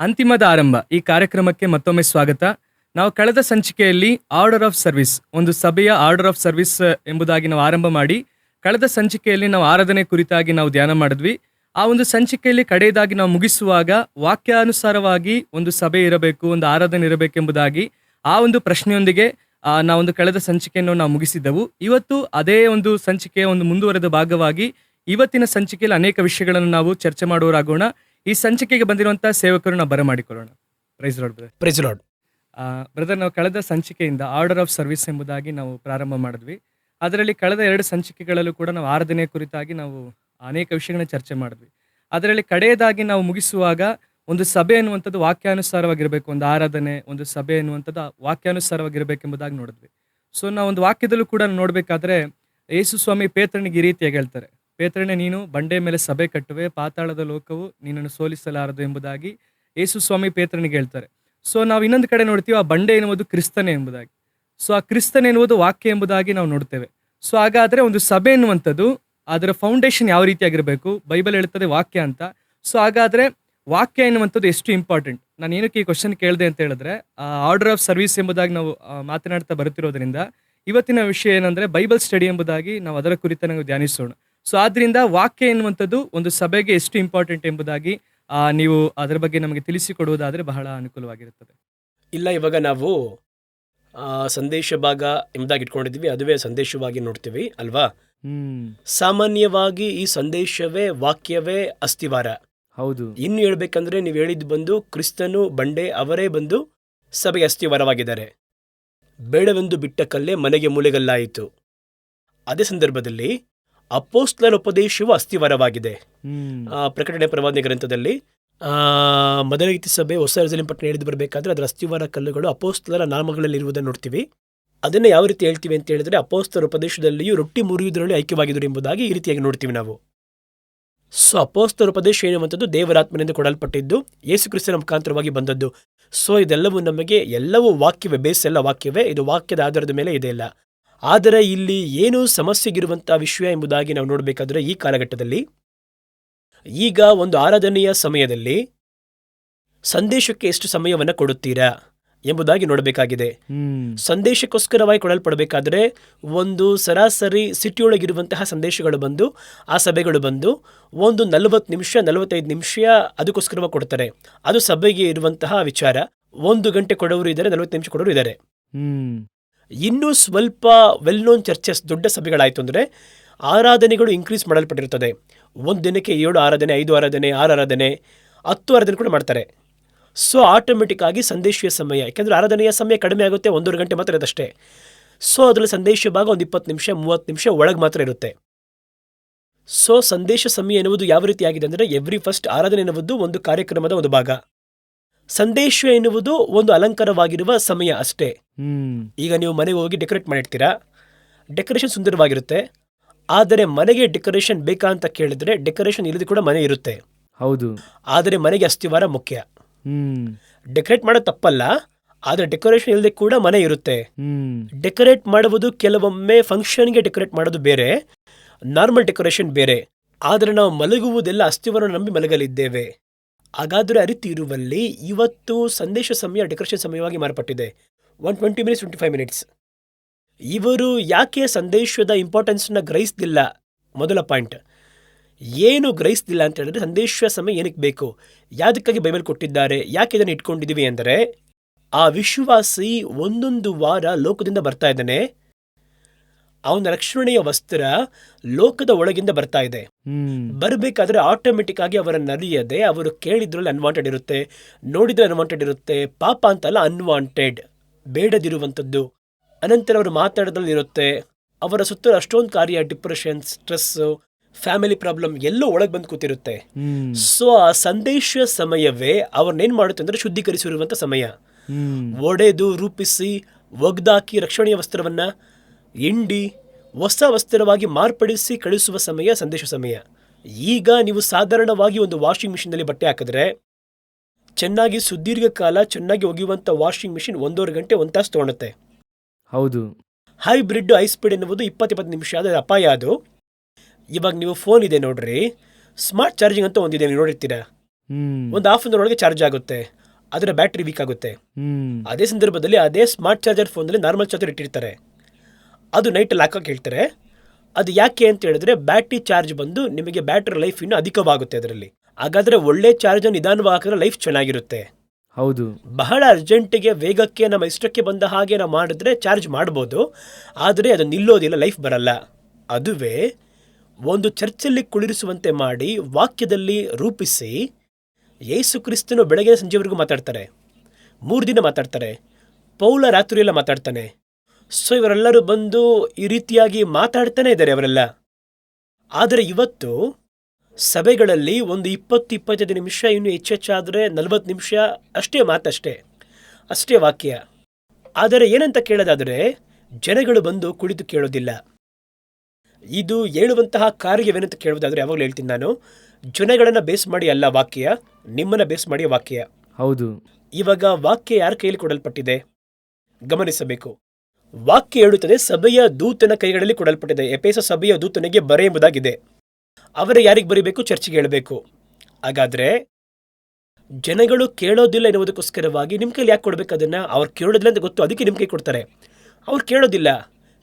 ಅಂತಿಮದ ಆರಂಭ ಈ ಕಾರ್ಯಕ್ರಮಕ್ಕೆ ಮತ್ತೊಮ್ಮೆ ಸ್ವಾಗತ. ನಾವು ಕಳೆದ ಸಂಚಿಕೆಯಲ್ಲಿ ಆರ್ಡರ್ ಆಫ್ ಸರ್ವಿಸ್, ಒಂದು ಸಭೆಯ ಆರ್ಡರ್ ಆಫ್ ಸರ್ವಿಸ್ ಎಂಬುದಾಗಿ ನಾವು ಆರಂಭ ಮಾಡಿ, ಕಳೆದ ಸಂಚಿಕೆಯಲ್ಲಿ ನಾವು ಆರಾಧನೆ ಕುರಿತಾಗಿ ನಾವು ಧ್ಯಾನ ಮಾಡಿದ್ವಿ. ಆ ಒಂದು ಸಂಚಿಕೆಯಲ್ಲಿ ಕಡೆಯದಾಗಿ ನಾವು ಮುಗಿಸುವಾಗ ವಾಕ್ಯಾನುಸಾರವಾಗಿ ಒಂದು ಸಭೆ ಇರಬೇಕು, ಒಂದು ಆರಾಧನೆ ಇರಬೇಕೆಂಬುದಾಗಿ ಆ ಒಂದು ಪ್ರಶ್ನೆಯೊಂದಿಗೆ ನಾವೊಂದು ಕಳೆದ ಸಂಚಿಕೆಯನ್ನು ನಾವು ಮುಗಿಸಿದ್ದೆವು. ಇವತ್ತು ಅದೇ ಒಂದು ಸಂಚಿಕೆಯ ಒಂದು ಮುಂದುವರೆದ ಭಾಗವಾಗಿ ಇವತ್ತಿನ ಸಂಚಿಕೆಯಲ್ಲಿ ಅನೇಕ ವಿಷಯಗಳನ್ನು ನಾವು ಚರ್ಚೆ ಮಾಡುವರಾಗೋಣ. ಈ ಸಂಚಿಕೆಗೆ ಬಂದಿರುವಂತಹ ಸೇವಕರು ನಾವು ಬರಮಾಡಿಕೊಳ್ಳೋಣ. Praise lord brother. Praise lord. Brother, ನಾವು ಕಳೆದ ಸಂಚಿಕೆಯಿಂದ ಆರ್ಡರ್ ಆಫ್ ಸರ್ವಿಸ್ ಎಂಬುದಾಗಿ ನಾವು ಪ್ರಾರಂಭ ಮಾಡಿದ್ವಿ. ಅದರಲ್ಲಿ ಕಳೆದ 2 ಸಂಚಿಕೆಗಳಲ್ಲೂ ಕೂಡ ನಾವು ಆರಾಧನೆಯ ಕುರಿತಾಗಿ ನಾವು ಅನೇಕ ವಿಷಯಗಳನ್ನ ಚರ್ಚೆ ಮಾಡಿದ್ವಿ. ಅದರಲ್ಲಿ ಕಡೆಯದಾಗಿ ನಾವು ಮುಗಿಸುವಾಗ ಒಂದು ಸಭೆ ಎನ್ನುವಂಥದ್ದು ವಾಕ್ಯಾನುಸಾರವಾಗಿರಬೇಕು, ಒಂದು ಆರಾಧನೆ, ಒಂದು ಸಭೆ ಎನ್ನುವಂಥದ್ದು ವಾಕ್ಯಾನುಸಾರವಾಗಿರಬೇಕೆಂಬುದಾಗಿ ನೋಡಿದ್ವಿ. ಸೊ ನಾವು ಒಂದು ವಾಕ್ಯದಲ್ಲೂ ಕೂಡ ನೋಡಬೇಕಾದ್ರೆ ಯೇಸು ಸ್ವಾಮಿ ಪೇತ್ರನಿಗೆ ಈ ರೀತಿಯಾಗಿ ಹೇಳ್ತಾರೆ, ಪೇತ್ರನೇ, ನೀನು ಬಂಡೆ ಮೇಲೆ ಸಭೆ ಕಟ್ಟುವೆ, ಪಾತಾಳದ ಲೋಕವು ನಿನ್ನನ್ನು ಸೋಲಿಸಲಾರದು ಎಂಬುದಾಗಿ ಯೇಸು ಸ್ವಾಮಿ ಪೇತ್ರನಿಗೆ ಹೇಳ್ತಾರೆ. ಸೊ ನಾವು ಇನ್ನೊಂದು ಕಡೆ ನೋಡ್ತೀವಿ, ಆ ಬಂಡೆ ಎನ್ನುವುದು ಕ್ರಿಸ್ತನೇ ಎಂಬುದಾಗಿ. ಸೊ ಆ ಕ್ರಿಸ್ತನೇ ಎನ್ನುವುದು ವಾಕ್ಯ ಎಂಬುದಾಗಿ ನಾವು ನೋಡ್ತೇವೆ. ಸೊ ಹಾಗಾದ್ರೆ ಒಂದು ಸಭೆ ಎನ್ನುವಂಥದ್ದು ಅದರ ಫೌಂಡೇಶನ್ ಯಾವ ರೀತಿಯಾಗಿರಬೇಕು? ಬೈಬಲ್ ಹೇಳ್ತದೆ ವಾಕ್ಯ ಅಂತ. ಸೊ ಹಾಗಾದ್ರೆ ವಾಕ್ಯ ಎನ್ನುವಂಥದ್ದು ಎಷ್ಟು ಇಂಪಾರ್ಟೆಂಟ್? ನಾನು ಏನಕ್ಕೆ ಈ ಕ್ವಶನ್ ಕೇಳಿದೆ ಅಂತ ಹೇಳಿದ್ರೆ, ಆರ್ಡರ್ ಆಫ್ ಸರ್ವಿಸ್ ಎಂಬುದಾಗಿ ನಾವು ಮಾತನಾಡ್ತಾ ಬರುತ್ತಿರೋದ್ರಿಂದ ಇವತ್ತಿನ ವಿಷಯ ಏನಂದ್ರೆ ಬೈಬಲ್ ಸ್ಟಡಿ ಎಂಬುದಾಗಿ ನಾವು ಅದರ ಕುರಿತು ನಾವು ಧ್ಯಾನಿಸೋಣ. ಸೊ ಆದ್ರಿಂದ ವಾಕ್ಯ ಎನ್ನುವಂಥದ್ದು ಒಂದು ಸಭೆಗೆ ಎಷ್ಟು ಇಂಪಾರ್ಟೆಂಟ್ ಎಂಬುದಾಗಿ ನೀವು ಅದರ ಬಗ್ಗೆ ನಮಗೆ ತಿಳಿಸಿಕೊಡುವುದಾದ್ರೆ ಬಹಳ ಅನುಕೂಲವಾಗಿರುತ್ತದೆ. ಇಲ್ಲ, ಇವಾಗ ನಾವು ಸಂದೇಶ ಭಾಗ ಎಂಬುದಾಗಿ ಇಟ್ಕೊಂಡಿದ್ವಿ, ಅದುವೇ ಸಂದೇಶವಾಗಿ ನೋಡ್ತೀವಿ ಅಲ್ವಾ? ಸಾಮಾನ್ಯವಾಗಿ ಈ ಸಂದೇಶವೇ ವಾಕ್ಯವೇ ಅಸ್ಥಿವಾರ. ಹೌದು. ಇನ್ನು ಹೇಳ್ಬೇಕಂದ್ರೆ ನೀವು ಹೇಳಿದ್ದು ಬಂದು ಕ್ರಿಸ್ತನು ಬಂಡೆ, ಅವರೇ ಬಂದು ಸಭೆಗೆ ಅಸ್ಥಿವಾರವಾಗಿದ್ದಾರೆ. ಬೇಡವೆಂದು ಬಿಟ್ಟ ಕಲ್ಲೇ ಮನೆಗೆ ಮೂಲೆಗಲ್ಲಾಯಿತು. ಅದೇ ಸಂದರ್ಭದಲ್ಲಿ ಅಪೊಸ್ತಲರ ಉಪದೇಶವು ಅಸ್ಥಿವಾರವಾಗಿದೆ. ಪ್ರಕಟಣೆ ಪ್ರವಾದನೆ ಗ್ರಂಥದಲ್ಲಿ ಮೊದಲ ರೀತಿ ಸಭೆ ಹೊಸ ಯೆರೂಸಲೇಮ್ ಪಟ್ಟಣ ಹಿಡಿದು ಬರಬೇಕಾದ್ರೆ ಅದರ ಅಸ್ಥಿವಾರ ಕಲ್ಲುಗಳು ಅಪೊಸ್ತಲರ ನಾಮಗಳಲ್ಲಿ ಇರುವುದನ್ನು ನೋಡ್ತೀವಿ. ಅದನ್ನು ಯಾವ ರೀತಿ ಹೇಳ್ತೀವಿ ಅಂತ ಹೇಳಿದ್ರೆ, ಅಪೊಸ್ತಲರ ಉಪದೇಶದಲ್ಲಿಯೂ ರೊಟ್ಟಿ ಮುರಿಯುವುದರಲ್ಲಿ ಐಕ್ಯವಾಗಿದ್ದರು ಎಂಬುದಾಗಿ ಈ ರೀತಿಯಾಗಿ ನೋಡ್ತೀವಿ ನಾವು. ಸೊ ಅಪೊಸ್ತಲರ ಉಪದೇಶ ಎನ್ನುವಂಥದ್ದು ದೇವರಾತ್ಮನಿಂದ ಕೊಡಲ್ಪಟ್ಟಿದ್ದು, ಯೇಸು ಕ್ರಿಸ್ತನ ಮುಖಾಂತರವಾಗಿ ಬಂದದ್ದು. ಸೊ ಇದೆಲ್ಲವೂ ನಮಗೆ ಎಲ್ಲವೂ ವಾಕ್ಯವೇ, ಬೇಸ್ ಎಲ್ಲ ವಾಕ್ಯವೇ. ಇದು ವಾಕ್ಯದ ಆಧಾರದ ಮೇಲೆ ಇದೆ ಇಲ್ಲ. ಆದರೆ ಇಲ್ಲಿ ಏನು ಸಮಸ್ಯೆಗಿರುವಂತಹ ವಿಷಯ ಎಂಬುದಾಗಿ ನಾವು ನೋಡಬೇಕಾದ್ರೆ, ಈ ಕಾಲಘಟ್ಟದಲ್ಲಿ ಈಗ ಒಂದು ಆರಾಧನೆಯ ಸಮಯದಲ್ಲಿ ಸಂದೇಶಕ್ಕೆ ಎಷ್ಟು ಸಮಯವನ್ನು ಕೊಡುತ್ತೀರಾ ಎಂಬುದಾಗಿ ನೋಡಬೇಕಾಗಿದೆ. ಸಂದೇಶಕ್ಕೋಸ್ಕರವಾಗಿ ಕೊಡಲ್ಪಡಬೇಕಾದ್ರೆ ಒಂದು ಸರಾಸರಿ ಸಿಟಿಯೊಳಗಿರುವಂತಹ ಸಂದೇಶಗಳು ಬಂದು, ಆ ಸಭೆಗಳು ಬಂದು ಒಂದು 40 ನಿಮಿಷ 45 ನಿಮಿಷ ಅದಕ್ಕೋಸ್ಕರವಾಗಿ ಕೊಡ್ತಾರೆ. ಅದು ಸಭೆಗೆ ಇರುವಂತಹ ವಿಚಾರ. 1 ಗಂಟೆ ಕೊಡೋರು ಇದ್ದಾರೆ, 40 ನಿಮಿಷ ಕೊಡೋರು ಇದ್ದಾರೆ. ಇನ್ನೂ ಸ್ವಲ್ಪ ವೆಲ್ ನೋನ್ ಚರ್ಚಸ್, ದೊಡ್ಡ ಸಭೆಗಳಾಯಿತು ಅಂದರೆ ಆರಾಧನೆಗಳು ಇನ್ಕ್ರೀಸ್ ಮಾಡಲ್ಪಟ್ಟಿರುತ್ತದೆ. ಒಂದು ದಿನಕ್ಕೆ 7 ಆರಾಧನೆ, 5 ಆರಾಧನೆ, 6 ಆರಾಧನೆ, 10 ಆರಾಧನೆ ಕೂಡ ಮಾಡ್ತಾರೆ. ಸೊ ಆಟೋಮೆಟಿಕ್ ಆಗಿ ಸಂದೇಶೀಯ ಸಮಯ, ಯಾಕೆಂದರೆ ಆರಾಧನೆಯ ಸಮಯ ಕಡಿಮೆ ಆಗುತ್ತೆ, 1.5 ಗಂಟೆ ಮಾತ್ರ ಇರುತ್ತಷ್ಟೇ. ಸೊ ಅದರಲ್ಲಿ ಸಂದೇಶ ಭಾಗ ಒಂದು 20 ನಿಮಿಷ 30 ನಿಮಿಷ ಒಳಗೆ ಮಾತ್ರ ಇರುತ್ತೆ. ಸೊ ಸಂದೇಶ ಸಮಯ ಎನ್ನುವುದು ಯಾವ ರೀತಿ ಆಗಿದೆ ಅಂದರೆ, ಎವ್ರಿ ಫಸ್ಟ್ ಆರಾಧನೆ ಎನ್ನುವುದು ಒಂದು ಕಾರ್ಯಕ್ರಮದ ಒಂದು ಭಾಗ, ಸಂದೇಶ ಎನ್ನುವುದು ಒಂದು ಅಲಂಕಾರವಾಗಿರುವ ಸಮಯ ಅಷ್ಟೇ. ಈಗ ನೀವು ಮನೆಗೆ ಹೋಗಿ ಡೆಕೋರೇಟ್ ಮಾಡಿರ್ತೀರಾ, ಡೆಕೋರೇಷನ್ ಸುಂದರವಾಗಿರುತ್ತೆ. ಆದರೆ ಮನೆಗೆ ಡೆಕೋರೇಷನ್ ಬೇಕಾ ಅಂತ ಕೇಳಿದ್ರೆ ಡೆಕೋರೇಷನ್ ಇಲ್ಲದೆ ಕೂಡ ಮನೆ ಇರುತ್ತೆ. ಹೌದು. ಆದರೆ ಮನೆಗೆ ಅಸ್ಥಿವಾರ ಮುಖ್ಯ. ಡೆಕೋರೇಟ್ ಮಾಡೋದು ತಪ್ಪಲ್ಲ, ಆದರೆ ಡೆಕೋರೇಷನ್ ಇಲ್ಲದೆ ಕೂಡ ಮನೆ ಇರುತ್ತೆ. ಡೆಕೋರೇಟ್ ಮಾಡುವುದು ಕೆಲವೊಮ್ಮೆ ಫಂಕ್ಷನ್ಗೆ ಡೆಕೋರೇಟ್ ಮಾಡೋದು ಬೇರೆ, ನಾರ್ಮಲ್ ಡೆಕೋರೇಷನ್ ಬೇರೆ. ಆದರೆ ನಾವು ಮಲಗುವುದೆಲ್ಲ ಅಸ್ಥಿವಾರ ನಂಬಿ ಮಲಗಲಿದ್ದೇವೆ. ಹಾಗಾದರೆ ಅರಿತು ಇರುವಲ್ಲಿ ಇವತ್ತು ಸಂದೇಶ ಸಮಯ ಡೆಕೋರೇಷನ್ ಸಮಯವಾಗಿ ಮಾರ್ಪಟ್ಟಿದೆ. 120 ಮಿನಿಟ್ಸ್ 25 ಮಿನಿಟ್ಸ್. ಇವರು ಯಾಕೆ ಸಂದೇಶದ ಇಂಪಾರ್ಟೆನ್ಸ್ನ ಗ್ರಹಿಸ್ತಿಲ್ಲ? ಮೊದಲ ಪಾಯಿಂಟ್ ಏನು ಗ್ರಹಿಸ್ತಿಲ್ಲ ಅಂತ ಹೇಳಿದ್ರೆ, ಸಂದೇಶ ಸಮಯ ಏನಕ್ಕೆ ಬೇಕು, ಯಾವುದಕ್ಕಾಗಿ ಬೈಬಲ್ ಕೊಟ್ಟಿದ್ದಾರೆ, ಯಾಕೆ ಇದನ್ನು ಇಟ್ಕೊಂಡಿದ್ದೀವಿ ಅಂದರೆ, ಆ ವಿಶ್ವಾಸಿ ಒಂದೊಂದು ವಾರ ಲೋಕದಿಂದ ಬರ್ತಾ ಇದ್ದಾನೆ, ಅವನ ರಕ್ಷಣೆಯ ವಸ್ತ್ರ ಲೋಕದ ಒಳಗಿಂದ ಬರ್ತಾ ಇದೆ. ಬರಬೇಕಾದ್ರೆ ಆಟೋಮೆಟಿಕ್ ಆಗಿ ಅವರನ್ನು ಅರಿಯದೆ ಅವರು ಕೇಳಿದ್ರಲ್ಲಿ ಅನ್ವಾಂಟೆಡ್ ಇರುತ್ತೆ, ನೋಡಿದ್ರೆ ಅನ್ವಾಂಟೆಡ್ ಇರುತ್ತೆ. ಪಾಪ ಅಂತಲ್ಲ, ಅನ್ವಾಂಟೆಡ್, ಬೇಡದಿರುವಂಥದ್ದು. ಅನಂತರ ಅವರು ಮಾತಾಡೋದ್ರಲ್ಲಿ ಇರುತ್ತೆ. ಅವರ ಸುತ್ತ ಅಷ್ಟೊಂದು ಕಾರ್ಯ, ಡಿಪ್ರೆಷನ್, ಸ್ಟ್ರೆಸ್, ಫ್ಯಾಮಿಲಿ ಪ್ರಾಬ್ಲಮ್ ಎಲ್ಲೋ ಒಳಗೆ ಬಂದು ಕೂತಿರುತ್ತೆ. ಸೊ ಆ ಸಂದೇಶ ಸಮಯವೇ ಅವ್ರನ್ನೇನ್ ಮಾಡುತ್ತೆ ಅಂದ್ರೆ ಶುದ್ಧೀಕರಿಸಿರುವಂಥ ಸಮಯ. ಒಡೆದು ರೂಪಿಸಿ ಒಗ್ದಾಕಿ ರಕ್ಷಣೆಯ ವಸ್ತ್ರವನ್ನ ಹಿಂಡಿ ಹೊಸ ವಸ್ತ್ರವಾಗಿ ಮಾರ್ಪಡಿಸಿ ಕಳಿಸುವ ಸಮಯ ಸಂದೇಶ ಸಮಯ. ಈಗ ನೀವು ಸಾಧಾರಣವಾಗಿ ಒಂದು ವಾಷಿಂಗ್ ಮಿಷಿನಲ್ಲಿ ಬಟ್ಟೆ ಹಾಕಿದ್ರೆ ಚೆನ್ನಾಗಿ ಸುದೀರ್ಘ ಕಾಲ ಚೆನ್ನಾಗಿ ಒಗೆಯುವಂಥ ವಾಷಿಂಗ್ ಮಿಷಿನ್ 1.5 ಗಂಟೆ 1 ತಾಸು ತೊಗೊಳುತ್ತೆ. ಹೌದು. ಹೈಬ್ರಿಡ್ ಹೈ ಸ್ಪೀಡ್ ಎನ್ನುವುದು 20 ನಿಮಿಷ. ಅದು ಅಪಾಯ. ಅದು ಇವಾಗ ನೀವು ಫೋನ್ ಇದೆ ನೋಡ್ರಿ, ಸ್ಮಾರ್ಟ್ ಚಾರ್ಜಿಂಗ್ ಅಂತ ಒಂದಿದೆ, ನೀವು ನೋಡಿರ್ತೀರಾ. ಒಂದು ಹಾಫ್ ಅನ್ ಅವರ್ ಒಳಗೆ ಚಾರ್ಜ್ ಆಗುತ್ತೆ, ಅದರ ಬ್ಯಾಟ್ರಿ ವೀಕ್ ಆಗುತ್ತೆ. ಅದೇ ಸಂದರ್ಭದಲ್ಲಿ ಅದೇ ಸ್ಮಾರ್ಟ್ ಚಾರ್ಜರ್ ಫೋನಲ್ಲಿ ನಾರ್ಮಲ್ ಚಾರ್ಜರ್ ಇಟ್ಟಿರ್ತಾರೆ, ಅದು ನೈಟಲ್ಲಿ ಹಾಕೋಕೆ ಹೇಳ್ತಾರೆ. ಅದು ಯಾಕೆ ಅಂತ ಹೇಳಿದ್ರೆ ಬ್ಯಾಟ್ರಿ ಚಾರ್ಜ್ ಬಂದು ನಿಮಗೆ ಬ್ಯಾಟ್ರಿ ಲೈಫ್ ಇನ್ನೂ ಅಧಿಕವಾಗುತ್ತೆ ಅದರಲ್ಲಿ. ಹಾಗಾದ್ರೆ ಒಳ್ಳೆ ಚಾರ್ಜ್ ನಿಧಾನವಾಗಿ ಹಾಕಿದ್ರೆ ಲೈಫ್ ಚೆನ್ನಾಗಿರುತ್ತೆ. ಹೌದು. ಬಹಳ ಅರ್ಜೆಂಟಿಗೆ ವೇಗಕ್ಕೆ ನಮ್ಮ ಇಷ್ಟಕ್ಕೆ ಬಂದ ಹಾಗೆ ನಾವು ಮಾಡಿದ್ರೆ ಚಾರ್ಜ್ ಮಾಡ್ಬೋದು, ಆದರೆ ಅದು ನಿಲ್ಲೋದಿಲ್ಲ, ಲೈಫ್ ಬರಲ್ಲ. ಅದುವೇ ಒಂದು ಚರ್ಚಲ್ಲಿ ಕುಳಿರಿಸುವಂತೆ ಮಾಡಿ ವಾಕ್ಯದಲ್ಲಿ ರೂಪಿಸಿ ಯೇಸು ಕ್ರಿಸ್ತನು ಬೆಳಗ್ಗೆ ಸಂಜೆವರೆಗೂ ಮಾತಾಡ್ತಾರೆ, 3 ದಿನ ಮಾತಾಡ್ತಾರೆ, ಪೌಲ ರಾತ್ರಿಯೆಲ್ಲ ಮಾತಾಡ್ತಾನೆ. ಸೊ ಇವರೆಲ್ಲರೂ ಬಂದು ಈ ರೀತಿಯಾಗಿ ಮಾತಾಡ್ತಾನೆ ಇದ್ದಾರೆ ಅವರೆಲ್ಲ. ಆದರೆ ಇವತ್ತು ಸಭೆಗಳಲ್ಲಿ ಒಂದು 20-25 ನಿಮಿಷ, ಇನ್ನು ಹೆಚ್ಚೆಚ್ಚಾದರೆ 40 ನಿಮಿಷ ಅಷ್ಟೇ ಮಾತಷ್ಟೇ, ಅಷ್ಟೇ ವಾಕ್ಯ. ಆದರೆ ಏನಂತ ಕೇಳೋದಾದರೆ ಜನಗಳು ಬಂದು ಕುಳಿತು ಕೇಳೋದಿಲ್ಲ. ಇದು ಹೇಳುವಂತಹ ಕಾರ್ಯವೇನಂತ ಕೇಳೋದಾದರೆ ಯಾವಾಗಲೂ ಹೇಳ್ತೀನಿ ನಾನು, ಜನಗಳನ್ನು ಬೇಸ್ ಮಾಡಿ ಅಲ್ಲ ವಾಕ್ಯ, ನಿಮ್ಮನ್ನು ಬೇಸ್ ಮಾಡಿ ವಾಕ್ಯ. ಹೌದು. ಇವಾಗ ವಾಕ್ಯ ಯಾರ ಕೈಯಲ್ಲಿ ಕೊಡಲ್ಪಟ್ಟಿದೆ ಗಮನಿಸಬೇಕು. ವಾಕ್ಯ ಹೇಳುತ್ತದೆ ಸಭೆಯ ದೂತನ ಕೈಗಳಲ್ಲಿ ಕೊಡಲ್ಪಟ್ಟಿದೆ. ಎಫೆಸ ಸಭೆಯ ದೂತನಿಗೆ ಬರೆ ಎಂಬುದಾಗಿದೆ. ಅವರೇ ಯಾರಿಗೆ ಬರೀಬೇಕು? ಚರ್ಚಿಗೆ ಹೇಳಬೇಕು. ಹಾಗಾದ್ರೆ ಜನಗಳು ಕೇಳೋದಿಲ್ಲ ಎನ್ನುವುದಕ್ಕೋಸ್ಕರವಾಗಿ ನಿಮ್ಮ ಕೈಲಿ ಯಾಕೆ ಕೊಡ್ಬೇಕು? ಅದನ್ನ ಅವ್ರು ಕೇಳೋದಿಲ್ಲ ಅಂತ ಗೊತ್ತು, ಅದಕ್ಕೆ ನಿಮ್ಮ ಕೈ ಕೊಡ್ತಾರೆ. ಅವ್ರು ಕೇಳೋದಿಲ್ಲ,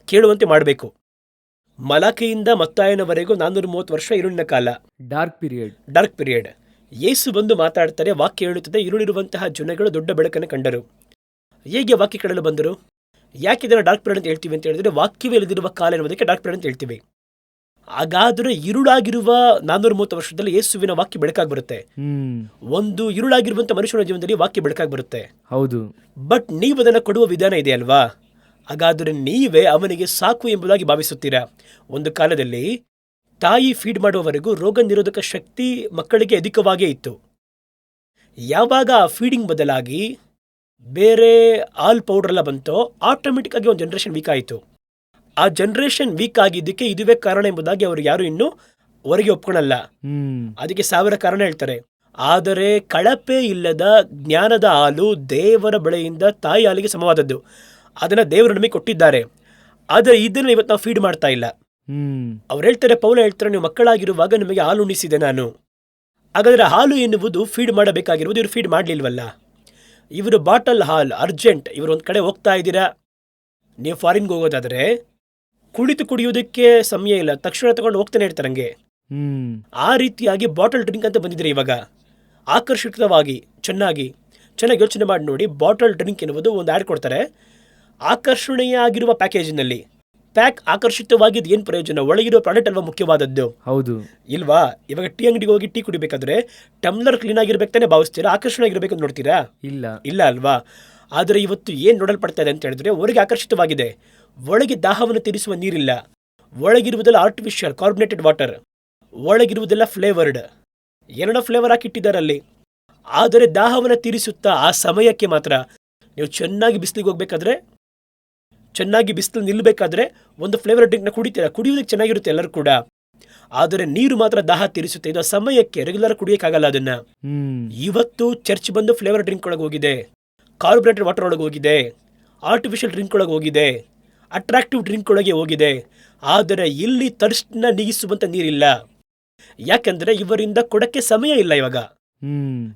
ಕೇಳುವಂತೆ ಮಾಡಬೇಕು. ಮಲಾಖಿಯಿಂದ ಮತ್ತಾಯನವರೆಗೂ 430 ವರ್ಷ ಇರುಳಿನ ಕಾಲ, ಡಾರ್ಕ್ ಪೀರಿಯಡ್. ಯೇಸು ಬಂದು ಮಾತಾಡ್ತಾರೆ, ವಾಕ್ಯ ಹೇಳುತ್ತದೆ ಇರುಳಿರುವಂತಹ ಜನಗಳು ದೊಡ್ಡ ಬೆಳಕನ್ನು ಕಂಡರು. ಹೇಗೆ ವಾಕ್ಯ ಕೇಳಲು ಬಂದರು? ಯಾಕೆ ಇದನ್ನು ಡಾರ್ಕ್ ಪೀರಿಯಡ್ ಅಂತ ಹೇಳ್ತೀವಿ ಅಂತ ಹೇಳಿದ್ರೆ ವಾಕ್ಯವೇ ಇಲ್ಲದಿರುವ ಕಾಲ ಎನ್ನುವುದಕ್ಕೆ ಡಾರ್ಕ್ ಪೀರಿಯಡ್ ಅಂತ ಹೇಳ್ತೀವಿ. ಹಾಗಾದ್ರೆ ಇರುಳಾಗಿರುವ 430 ವರ್ಷದಲ್ಲಿ ಯೇಸುವಿನ ವಾಕ್ಯ ಬೆಳಕಾಗಿ ಬರುತ್ತೆ. ಒಂದು ಇರುಳಾಗಿರುವಂತ ಮನುಷ್ಯನ ಜೀವನದಲ್ಲಿ ವಾಕ್ಯ ಬೆಳಕಾಗಿ ಬರುತ್ತೆ. ಹೌದು. ಬಟ್ ನೀವು ಅದನ್ನು ಕೊಡುವ ವಿಧಾನ ಇದೆ ಅಲ್ವಾ? ಹಾಗಾದ್ರೆ ನೀವೇ ಅವನಿಗೆ ಸಾಕು ಎಂಬುದಾಗಿ ಭಾವಿಸುತ್ತೀರಾ? ಒಂದು ಕಾಲದಲ್ಲಿ ತಾಯಿ ಫೀಡ್ ಮಾಡುವವರೆಗೂ ರೋಗ ನಿರೋಧಕ ಶಕ್ತಿ ಮಕ್ಕಳಿಗೆ ಅಧಿಕವಾಗೇ ಇತ್ತು. ಯಾವಾಗ ಆ ಫೀಡಿಂಗ್ ಬದಲಾಗಿ ಬೇರೆ ಹಾಲ್ ಪೌಡರ್ ಎಲ್ಲ ಬಂತೋ ಆಟೋಮೆಟಿಕ್ ಆಗಿ ಒಂದು ಜನರೇಷನ್ ವೀಕ್ ಆಯಿತು. ಆ ಜನರೇಷನ್ ವೀಕ್ ಆಗಿದ್ದಕ್ಕೆ ಇದುವೇ ಕಾರಣ ಎಂಬುದಾಗಿ ಅವರು ಯಾರು ಇನ್ನೂ ಹೊರಗೆ ಒಪ್ಕೊಳ್ಳಲ್ಲ. ಅದಕ್ಕೆ 1000 ಕಾರಣ ಹೇಳ್ತಾರೆ. ಆದರೆ ಕಳಪೆ ಇಲ್ಲದ ಜ್ಞಾನದ ಹಾಲು ದೇವರ ಬಳಿಯಿಂದ ತಾಯಿ ಹಾಲಿಗೆ ಸಮವಾದದ್ದು. ಅದನ್ನ ದೇವರು ನಮಗೆ ಕೊಟ್ಟಿದ್ದಾರೆ. ಆದರೆ ಇದನ್ನ ಇವತ್ತು ನಾವು ಫೀಡ್ ಮಾಡ್ತಾ ಇಲ್ಲ. ಅವ್ರು ಹೇಳ್ತಾರೆ, ಪೌಲ ಹೇಳ್ತಾರೆ, ನೀವು ಮಕ್ಕಳಾಗಿರುವಾಗ ನಿಮಗೆ ಹಾಲು ಉಣಿಸಿದೆ ನಾನು. ಹಾಗಾದ್ರೆ ಹಾಲು ಎನ್ನುವುದು ಫೀಡ್ ಮಾಡಬೇಕಾಗಿರುವುದು ಇವರು ಫೀಡ್ ಮಾಡಲಿಲ್ವಲ್ಲ. ಇವರು ಬಾಟಲ್ ಹಾಲ್ ಅರ್ಜೆಂಟ್. ಇವರು ಒಂದು ಕಡೆ ಹೋಗ್ತಾ ಇದ್ದೀರಾ, ನೀವು ಫಾರಿನ್ಗೆ ಹೋಗೋದಾದ್ರೆ ಕುಳಿತು ಕುಡಿಯೋದಕ್ಕೆ ಸಮಯ ಇಲ್ಲ, ತಕ್ಷಣ ತಗೊಂಡು ಹೋಗ್ತಾನೆ ಇರ್ತಾರೆ ಹಂಗೆ. ಆ ರೀತಿಯಾಗಿ ಬಾಟಲ್ ಡ್ರಿಂಕ್ ಅಂತ ಬಂದಿದ್ರೆ ಇವಾಗ ಆಕರ್ಷಿತವಾಗಿ ಚೆನ್ನಾಗಿ ಯೋಚನೆ ಮಾಡಿ ನೋಡಿ. ಬಾಟಲ್ ಡ್ರಿಂಕ್ ಎನ್ನುವುದು ಒಂದು ಆ್ಯಡ್ ಕೊಡ್ತಾರೆ, ಆಕರ್ಷಣೀಯಾಗಿರುವ ಪ್ಯಾಕೇಜಿನಲ್ಲಿ. ಪ್ಯಾಕ್ ಆಕರ್ಷಿತವಾಗಿದ್ದು ಏನು ಪ್ರಯೋಜನ? ಒಳಗಿರೋ ಪ್ರಾಡಕ್ಟ್ ಅಲ್ವಾ ಮುಖ್ಯವಾದದ್ದು? ಹೌದು ಇಲ್ವಾ? ಇವಾಗ ಟೀ ಅಂಗಡಿಗೆ ಹೋಗಿ ಟೀ ಕುಡಿಬೇಕಾದ್ರೆ ಟಮ್ಲರ್ ಕ್ಲೀನ್ ಆಗಿರ್ಬೇಕು ತಾನೇ ಭಾವಿಸ್ತೀರಾ? ಆಕರ್ಷಣೆ ಆಗಿರ್ಬೇಕು ಅಂತ ನೋಡ್ತೀರಾ? ಇಲ್ಲ ಅಲ್ವಾ? ಆದರೆ ಇವತ್ತು ಏನು ನೋಡಲ್ಪಡ್ತಾ ಇದೆ ಅಂತ ಹೇಳಿದ್ರೆ ಹೊರಗೆ ಆಕರ್ಷಿತವಾಗಿದೆ, ಒಳಗೆ ದಾಹವನ್ನು ತೀರಿಸುವ ನೀರಿಲ್ಲ. ಒಳಗಿರುವುದೆಲ್ಲ ಆರ್ಟಿಫಿಷಿಯಲ್ ಕಾರ್ಬನೇಟೆಡ್ ವಾಟರ್, ಒಳಗಿರುವುದೆಲ್ಲ ಫ್ಲೇವರ್ಡ್, ಏನೋ ಫ್ಲೇವರ್ ಹಾಕಿಟ್ಟಿದ್ದಾರೆ ಅಲ್ಲಿ. ಆದರೆ ದಾಹವನ್ನು ತೀರಿಸುತ್ತಾ ಆ ಸಮಯಕ್ಕೆ ಮಾತ್ರ. ನೀವು ಚೆನ್ನಾಗಿ ಬಿಸಿಲಿಗೆ ಹೋಗ್ಬೇಕಾದ್ರೆ, ಚೆನ್ನಾಗಿ ಬಿಸಿಲು ನಿಲ್ಲಬೇಕಾದ್ರೆ ಒಂದು ಫ್ಲೇವರ್ ಡ್ರಿಂಕ್ನ ಕುಡಿತೀರಾ, ಕುಡಿಯೋದಕ್ಕೆ ಚೆನ್ನಾಗಿರುತ್ತೆ ಎಲ್ಲರೂ ಕೂಡ. ಆದರೆ ನೀರು ಮಾತ್ರ ದಾಹ ತೀರಿಸುತ್ತೆ. ಇದು ಸಮಯಕ್ಕೆ ರೆಗ್ಯುಲರ್ ಕುಡಿಯೋಕ್ಕಾಗಲ್ಲ ಅದನ್ನ. ಇವತ್ತು ಚರ್ಚ್ ಬಂದು ಫ್ಲೇವರ್ ಡ್ರಿಂಕ್ ಒಳಗೆ ಹೋಗಿದೆ, ಕಾರ್ಬೊನೇಟೆಡ್ ವಾಟರ್ ಒಳಗೆ ಹೋಗಿದೆ, ಆರ್ಟಿಫಿಷಿಯಲ್ ಡ್ರಿಂಕ್ ಒಳಗೆ ಹೋಗಿದೆ, ಅಟ್ರಾಕ್ಟಿವ್ ಡ್ರಿಂಕ್ ಒಳಗೆ ಹೋಗಿದೆ. ಆದರೆ ಇಲ್ಲಿ ಥರ್ಸ್ಟ್ನ ನೀಗಿಸುವಂತ ನೀರಿಲ್ಲ. ಯಾಕೆಂದ್ರೆ ಇವರಿಂದ ಕೊಡಕ್ಕೆ ಸಮಯ ಇಲ್ಲ ಇವಾಗ.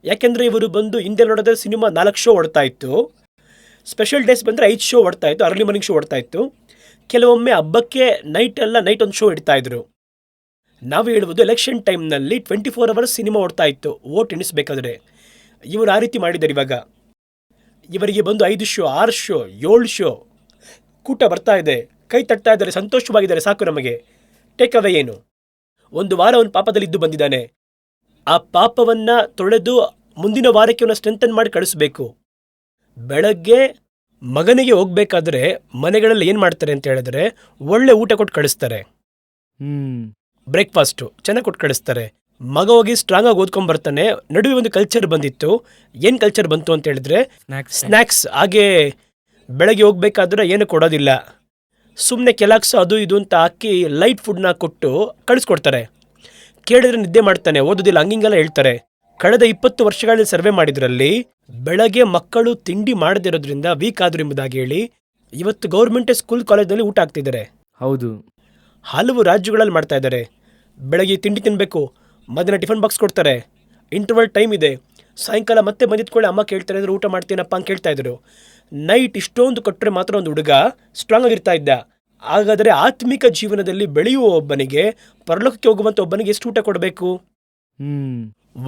ಯಾಕೆಂದ್ರೆ ಇವರು ಬಂದು ಹಿಂದೆ ನೋಡಿದ್ರೆ ಸಿನಿಮಾ 4 ಶೋ ಓಡ್ತಾ ಇತ್ತು, ಸ್ಪೆಷಲ್ ಡೇಸ್ ಬಂದರೆ 5 ಶೋ ಓಡ್ತಾ ಇತ್ತು, ಅರ್ಲಿ ಮಾರ್ನಿಂಗ್ ಶೋ ಓಡ್ತಾ ಇತ್ತು. ಕೆಲವೊಮ್ಮೆ ಹಬ್ಬಕ್ಕೆ ನೈಟ್ ಒಂದು ಶೋ ಇಡ್ತಾ ಇದ್ರು. ನಾವು ಹೇಳುವುದು ಎಲೆಕ್ಷನ್ ಟೈಮ್ನಲ್ಲಿ 24 ಅವರ್ಸ್ ಸಿನಿಮಾ ಓಡ್ತಾ ಇತ್ತು ಓಟ್ ಎಣಿಸ್ಬೇಕಾದ್ರೆ. ಇವರು ಆ ರೀತಿ ಮಾಡಿದ್ದಾರೆ. ಇವಾಗ ಇವರಿಗೆ ಬಂದು 5 ಶೋ 6 ಶೋ 7 ಶೋ ಕೂಟ ಬರ್ತಾ ಇದೆ, ಕೈ ತಟ್ತಾ ಇದ್ದಾರೆ, ಸಂತೋಷವಾಗಿದ್ದಾರೆ, ಸಾಕು ನಮಗೆ. ಟೇಕ್ ಅವೇ ಏನು? ಒಂದು ವಾರ ಅವನು ಪಾಪದಲ್ಲಿ ಇದ್ದು ಬಂದಿದ್ದಾನೆ, ಆ ಪಾಪವನ್ನ ತೊಳೆದು ಮುಂದಿನ ವಾರಕ್ಕೆ ಅವನ್ನ ಸ್ಟ್ರೆಂಥನ್ ಮಾಡಿ ಕಳಿಸ್ಬೇಕು. ಬೆಳಗ್ಗೆ ಮಗನಿಗೆ ಹೋಗ್ಬೇಕಾದ್ರೆ ಮನೆಗಳಲ್ಲಿ ಏನ್ ಮಾಡ್ತಾರೆ ಅಂತ ಹೇಳಿದ್ರೆ ಒಳ್ಳೆ ಊಟ ಕೊಟ್ಟು ಕಳಿಸ್ತಾರೆ, ಬ್ರೇಕ್ಫಾಸ್ಟು ಚೆನ್ನಾಗಿ ಕೊಟ್ಟು ಕಳಿಸ್ತಾರೆ. ಮಗ ಹೋಗಿ ಸ್ಟ್ರಾಂಗ್ ಆಗಿ ಓದ್ಕೊಂಡ್ ಬರ್ತಾನೆ. ನಡುವೆ ಒಂದು ಕಲ್ಚರ್ ಬಂದಿತ್ತು. ಏನ್ ಕಲ್ಚರ್ ಬಂತು ಅಂತ ಹೇಳಿದ್ರೆ ಸ್ನ್ಯಾಕ್ಸ್. ಹಾಗೆ ಬೆಳಗ್ಗೆ ಹೋಗ್ಬೇಕಾದ್ರೆ ಏನು ಕೊಡೋದಿಲ್ಲ, ಸುಮ್ಮನೆ ಕೆಲಾಕ್ಸ್ ಅದು ಇದು ಅಂತ ಹಾಕಿ ಲೈಟ್ ಫುಡ್ನ ಕೊಟ್ಟು ಕಳಿಸ್ಕೊಡ್ತಾರೆ. ಕೇಳಿದ್ರೆ ನಿದ್ದೆ ಮಾಡ್ತಾನೆ, ಓದೋದಿಲ್ಲ, ಹಂಗಿಂಗೆಲ್ಲ ಹೇಳ್ತಾರೆ. ಕಳೆದ 20 ವರ್ಷಗಳಲ್ಲಿ ಸರ್ವೆ ಮಾಡಿದ್ರಲ್ಲಿ ಬೆಳಗ್ಗೆ ಮಕ್ಕಳು ತಿಂಡಿ ಮಾಡದಿರೋದ್ರಿಂದ ವೀಕ್ ಆದ್ರು ಎಂಬುದಾಗಿ ಹೇಳಿ ಇವತ್ತು ಗೌರ್ಮೆಂಟ್ ಸ್ಕೂಲ್ ಕಾಲೇಜ್ನಲ್ಲಿ ಊಟ ಆಗ್ತಿದ್ದಾರೆ. ಹೌದು, ಹಲವು ರಾಜ್ಯಗಳಲ್ಲಿ ಮಾಡ್ತಾ ಇದ್ದಾರೆ. ಬೆಳಗ್ಗೆ ತಿಂಡಿ ತಿನ್ನಬೇಕು, ಮಧ್ಯಾಹ್ನ ಟಿಫನ್ ಬಾಕ್ಸ್ ಕೊಡ್ತಾರೆ, ಇಂಟರ್ವಲ್ ಟೈಮ್ ಇದೆ. ಸಾಯಂಕಾಲ ಮತ್ತೆ ಬಂದಿದ್ಕೊಳ್ಳಿ ಅಮ್ಮ ಕೇಳ್ತಾ ಇದ್ರು, ಊಟ ಮಾಡ್ತೀನಪ್ಪ ಅಂತ ಕೇಳ್ತಾ ಇದ್ರು. ನೈಟ್ ಇಷ್ಟೊಂದು ಕೊಟ್ಟರೆ ಮಾತ್ರ ಒಂದು ಹುಡುಗ ಸ್ಟ್ರಾಂಗ್ ಆಗಿರ್ತಾ ಇದ್ದ. ಹಾಗಾದರೆ ಆತ್ಮಿಕ ಜೀವನದಲ್ಲಿ ಬೆಳೆಯುವ ಒಬ್ಬನಿಗೆ, ಪರಲೋಕಕ್ಕೆ ಹೋಗುವಂಥ ಒಬ್ಬನಿಗೆ ಎಷ್ಟು ಊಟ ಕೊಡಬೇಕು? ಹ್ಮ್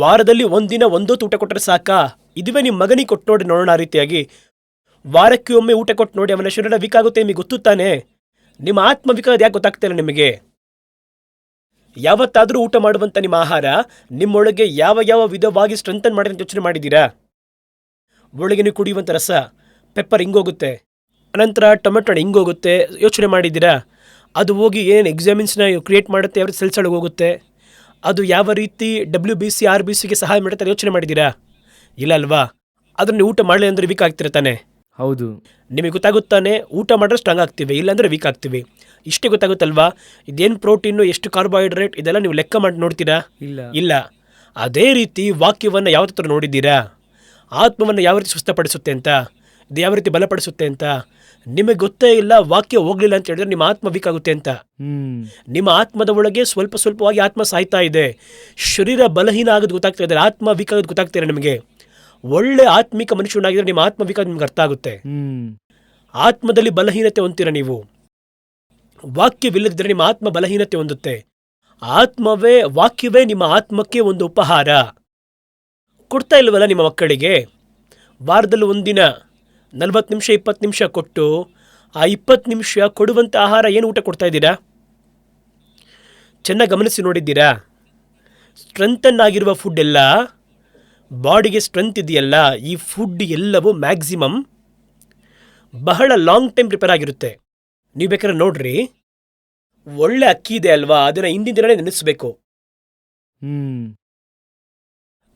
ವಾರದಲ್ಲಿ ಒಂದಿನ ಒಂದೊತ್ತು ಊಟ ಕೊಟ್ಟರೆ ಸಾಕಾ? ಇದುವೇ ನಿಮ್ಮ ಮಗನಿಗೆ ಕೊಟ್ಟು ನೋಡಿ ನೋಡೋಣ. ಆ ರೀತಿಯಾಗಿ ವಾರಕ್ಕೆ ಒಮ್ಮೆ ಊಟ ಕೊಟ್ಟು ನೋಡಿ, ಅವನ ಶರೀರ ವೀಕ್ ಆಗುತ್ತೆ ನಿಮಗೆ ಗೊತ್ತು ತಾನೆ. ನಿಮ್ಮ ಆತ್ಮ ವೀಕ್ ಆಗೋದು ಯಾಕೆ ಗೊತ್ತಾಗ್ತಿಲ್ಲ ನಿಮಗೆ? ಯಾವತ್ತಾದರೂ ಊಟ ಮಾಡುವಂಥ ನಿಮ್ಮ ಆಹಾರ ನಿಮ್ಮೊಳಗೆ ಯಾವ ಯಾವ ವಿಧವಾಗಿ ಸ್ಟ್ರೆಂಥನ್ ಮಾಡಿ ಅಂತ ಯೋಚನೆ ಮಾಡಿದ್ದೀರಾ? ಒಳಗೆ ನೀವು ಕುಡಿಯುವಂಥ ರಸ, ಪೆಪ್ಪರ್ ಹಿಂಗೋಗುತ್ತೆ, ಅನಂತರ ಟೊಮೆಟೊ ಹಿಂಗೋಗುತ್ತೆ, ಯೋಚನೆ ಮಾಡಿದ್ದೀರಾ? ಅದು ಹೋಗಿ ಏನು ಎಕ್ಸಾಮಿನ್ಸ್ನ ಕ್ರಿಯೇಟ್ ಮಾಡುತ್ತೆ, ಯಾವ ಸೆಲ್ಸ್ ಒಳಗೆ ಹೋಗುತ್ತೆ, ಅದು ಯಾವ ರೀತಿ WBC RBCಗೆ ಸಹಾಯ ಮಾಡುತ್ತೆ ಯೋಚನೆ ಮಾಡಿದ್ದೀರಾ? ಇಲ್ಲ ಅಲ್ವಾ? ಅದನ್ನು ನೀವು ಊಟ ಮಾಡಲಿ ಅಂದರೆ ವೀಕ್ ಆಗ್ತಿರ ತಾನೆ. ಹೌದು. ನಿಮಗೆ ಗೊತ್ತಾಗುತ್ತಾನೆ, ಊಟ ಮಾಡಿದ್ರೆ ಸ್ಟ್ರಾಂಗ್ ಆಗ್ತೀವಿ, ಇಲ್ಲಾಂದರೆ ವೀಕ್ ಆಗ್ತೀವಿ. ಇಷ್ಟೇ ಗೊತ್ತಾಗುತ್ತಲ್ವಾ? ಇದೇನು ಪ್ರೋಟೀನು, ಎಷ್ಟು ಕಾರ್ಬೋಹೈಡ್ರೇಟ್, ಇದೆಲ್ಲ ನೀವು ಲೆಕ್ಕ ಮಾಡಿ ನೋಡ್ತೀರಾ? ಇಲ್ಲ. ಅದೇ ರೀತಿ ವಾಕ್ಯವನ್ನು ಯಾವ ಥರ ನೋಡಿದ್ದೀರಾ? ಆತ್ಮವನ್ನು ಯಾವ ರೀತಿ ಸುಸ್ಥಪಡಿಸುತ್ತೆ ಅಂತ, ಇದು ಯಾವ ರೀತಿ ಬಲಪಡಿಸುತ್ತೆ ಅಂತ ನಿಮಗೆ ಗೊತ್ತೇ ಇಲ್ಲ. ವಾಕ್ಯ ಹೋಗ್ಲಿಲ್ಲ ಅಂತ ಹೇಳಿದ್ರೆ ನಿಮ್ಮ ಆತ್ಮ ವೀಕ್ ಆಗುತ್ತೆ ಅಂತ. ನಿಮ್ಮ ಆತ್ಮದ ಒಳಗೆ ಸ್ವಲ್ಪ ಸ್ವಲ್ಪವಾಗಿ ಆತ್ಮ ಸಾಯ್ತಾ ಇದೆ. ಶರೀರ ಬಲಹೀನ ಆಗೋದು ಗೊತ್ತಾಗ್ತಾ ಇದೆ, ಆತ್ಮ ವೀಕ್ ಆಗೋದು ಗೊತ್ತಾಗ್ತಾ ಇದೆ ನಿಮಗೆ. ಒಳ್ಳೆ ಆತ್ಮಿಕ ಮನುಷ್ಯನಾಗಿದ್ರೆ ನಿಮ್ಮ ಆತ್ಮ ವೀಕ್ ಆಗೋದು ನಿಮ್ಗೆ ಅರ್ಥ ಆಗುತ್ತೆ. ಆತ್ಮದಲ್ಲಿ ಬಲಹೀನತೆ ಹೊಂದ್ತೀರ ನೀವು. ವಾಕ್ಯವಿಲ್ಲದಿದ್ದರೆ ನಿಮ್ಮ ಆತ್ಮ ಬಲಹೀನತೆ ಹೊಂದುತ್ತೆ. ವಾಕ್ಯವೇ ನಿಮ್ಮ ಆತ್ಮಕ್ಕೆ ಒಂದು ಉಪಹಾರ. ಕೊಡ್ತಾ ಇಲ್ವಲ್ಲ ನಿಮ್ಮ ಮಕ್ಕಳಿಗೆ? ವಾರದಲ್ಲಿ ಒಂದಿನ 40 ನಿಮಿಷ 20 ನಿಮಿಷ ಕೊಟ್ಟು, ಆ 20 ನಿಮಿಷ ಕೊಡುವಂಥ ಆಹಾರ ಏನು ಊಟ ಕೊಡ್ತಾ ಇದ್ದೀರಾ? ಚೆನ್ನಾಗಿ ಗಮನಿಸಿ ನೋಡಿದ್ದೀರಾ? ಸ್ಟ್ರೆಂಥನ್ ಆಗಿರುವ ಫುಡ್ ಎಲ್ಲ, ಬಾಡಿಗೆ ಸ್ಟ್ರೆಂತ್ ಇದೆಯಲ್ಲ, ಈ ಫುಡ್ ಎಲ್ಲವೂ ಮ್ಯಾಕ್ಸಿಮಮ್ ಬಹಳ ಲಾಂಗ್ ಟೈಮ್ ಪ್ರಿಪೇರ್ ಆಗಿರುತ್ತೆ. ನೀವು ಬೇಕಾದ್ರೆ ನೋಡ್ರಿ, ಒಳ್ಳೆ ಅಕ್ಕಿ ಇದೆ ಅಲ್ವಾ, ಅದನ್ನು ಹಿಂದಿನ ದಿನನೇ ನೆನೆಸಬೇಕು.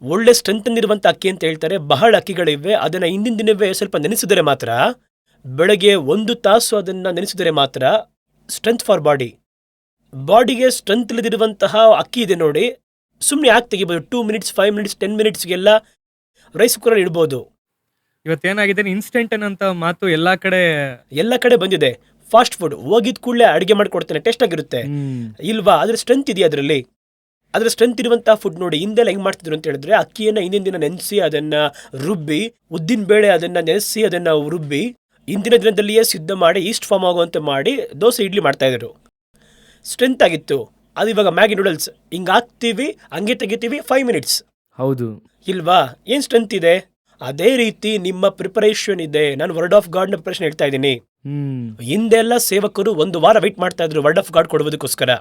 ಒಳ್ಳೆ ಸ್ಟ್ರೆಂಥನ್ ಇರುವಂಥ ಅಕ್ಕಿ ಅಂತ ಹೇಳ್ತಾರೆ. ಬಹಳ ಅಕ್ಕಿಗಳಿವೆ, ಅದನ್ನು ಹಿಂದಿನ ದಿನವೇ ಸ್ವಲ್ಪ ನೆನೆಸಿದರೆ ಮಾತ್ರ, ಬೆಳಗ್ಗೆ 1 ತಾಸು ಅದನ್ನು ನೆನೆಸಿದರೆ ಮಾತ್ರ ಸ್ಟ್ರೆಂತ್ ಫಾರ್ ಬಾಡಿಗೆ ಸ್ಟ್ರೆಂತ್ ಇಲ್ಲದಿರುವಂತಹ ಅಕ್ಕಿ ಇದೆ ನೋಡಿ, ಸುಮ್ಮನೆ ಯಾಕೆ ತೆಗಿಬೋದು? 2 ಮಿನಿಟ್ಸ್ 5 ಮಿನಿಟ್ಸ್ 10 ಮಿನಿಟ್ಸ್ಗೆಲ್ಲ ರೈಸ್ ಕುಕ್ಕರಲ್ಲಿ ಇಡ್ಬೋದು. ಇವತ್ತೇನಾಗಿದೆ, ಇನ್ಸ್ಟೆಂಟ್ ಅನ್ನೋಂಥ ಮಾತು ಎಲ್ಲ ಕಡೆ ಬಂದಿದೆ. ಫಾಸ್ಟ್ ಫುಡ್, ಹೋಗಿದ ಕೂಡಲೇ ಅಡುಗೆ ಮಾಡಿಕೊಡ್ತೇನೆ, ಟೇಸ್ಟ್ ಆಗಿರುತ್ತೆ ಇಲ್ವಾ? ಅದ್ರ ಸ್ಟ್ರೆಂತ್ ಇದೆಯಾ? ಅದರ ಸ್ಟ್ರೆಂತ್ ಇರುವಂತಹ ಫುಡ್ ನೋಡಿ. ಹಿಂದೆಲ್ಲ ಹೆಂಗೆ ಮಾಡ್ತಿದ್ರು ಅಂತ ಹೇಳಿದ್ರೆ, ಅಕ್ಕಿಯನ್ನು ಹಿಂದಿನ ದಿನ ನೆನೆಸಿ ಅದನ್ನು ರುಬ್ಬಿ, ಉದ್ದಿನ ಬೇಳೆ ಅದನ್ನು ನೆನೆಸಿ ಅದನ್ನು ರುಬ್ಬಿ, ಇಂದಿನ ದಿನದಲ್ಲಿಯೇ ಸಿದ್ಧ ಮಾಡಿ ಈಸ್ಟ್ ಫಾರ್ಮ್ ಆಗುವಂತೆ ಮಾಡಿ ದೋಸೆ ಇಡ್ಲಿ ಮಾಡ್ತಾಯಿದ್ರು. ಸ್ಟ್ರೆಂತ್ ಆಗಿತ್ತು. ಅದು ಇವಾಗ ಮ್ಯಾಗಿ ನೂಡಲ್ಸ್ ಹಿಂಗೆ ಹಾಕ್ತೀವಿ, ಹಂಗೆ ತೆಗಿತೀವಿ, 5 ಮಿನಿಟ್ಸ್. ಹೌದು ಇಲ್ವಾ? ಏನು ಸ್ಟ್ರೆಂತ್ ಇದೆ? ಅದೇ ರೀತಿ ನಿಮ್ಮ ಪ್ರಿಪರೇಷನ್ ಇದೆ. ನಾನು ವರ್ಡ್ ಆಫ್ ಗಾಡ್ನ ಪ್ರಿಪರೇಷನ್ ಹೇಳ್ತಾ ಇದ್ದೀನಿ. ಹಿಂದೆಲ್ಲ ಸೇವಕರು 1 ವಾರ ವೆಯ್ಟ್ ಮಾಡ್ತಾ ಇದ್ರು ವರ್ಡ್ ಆಫ್ ಗಾಡ್ ಕೊಡುವುದಕ್ಕೋಸ್ಕರ.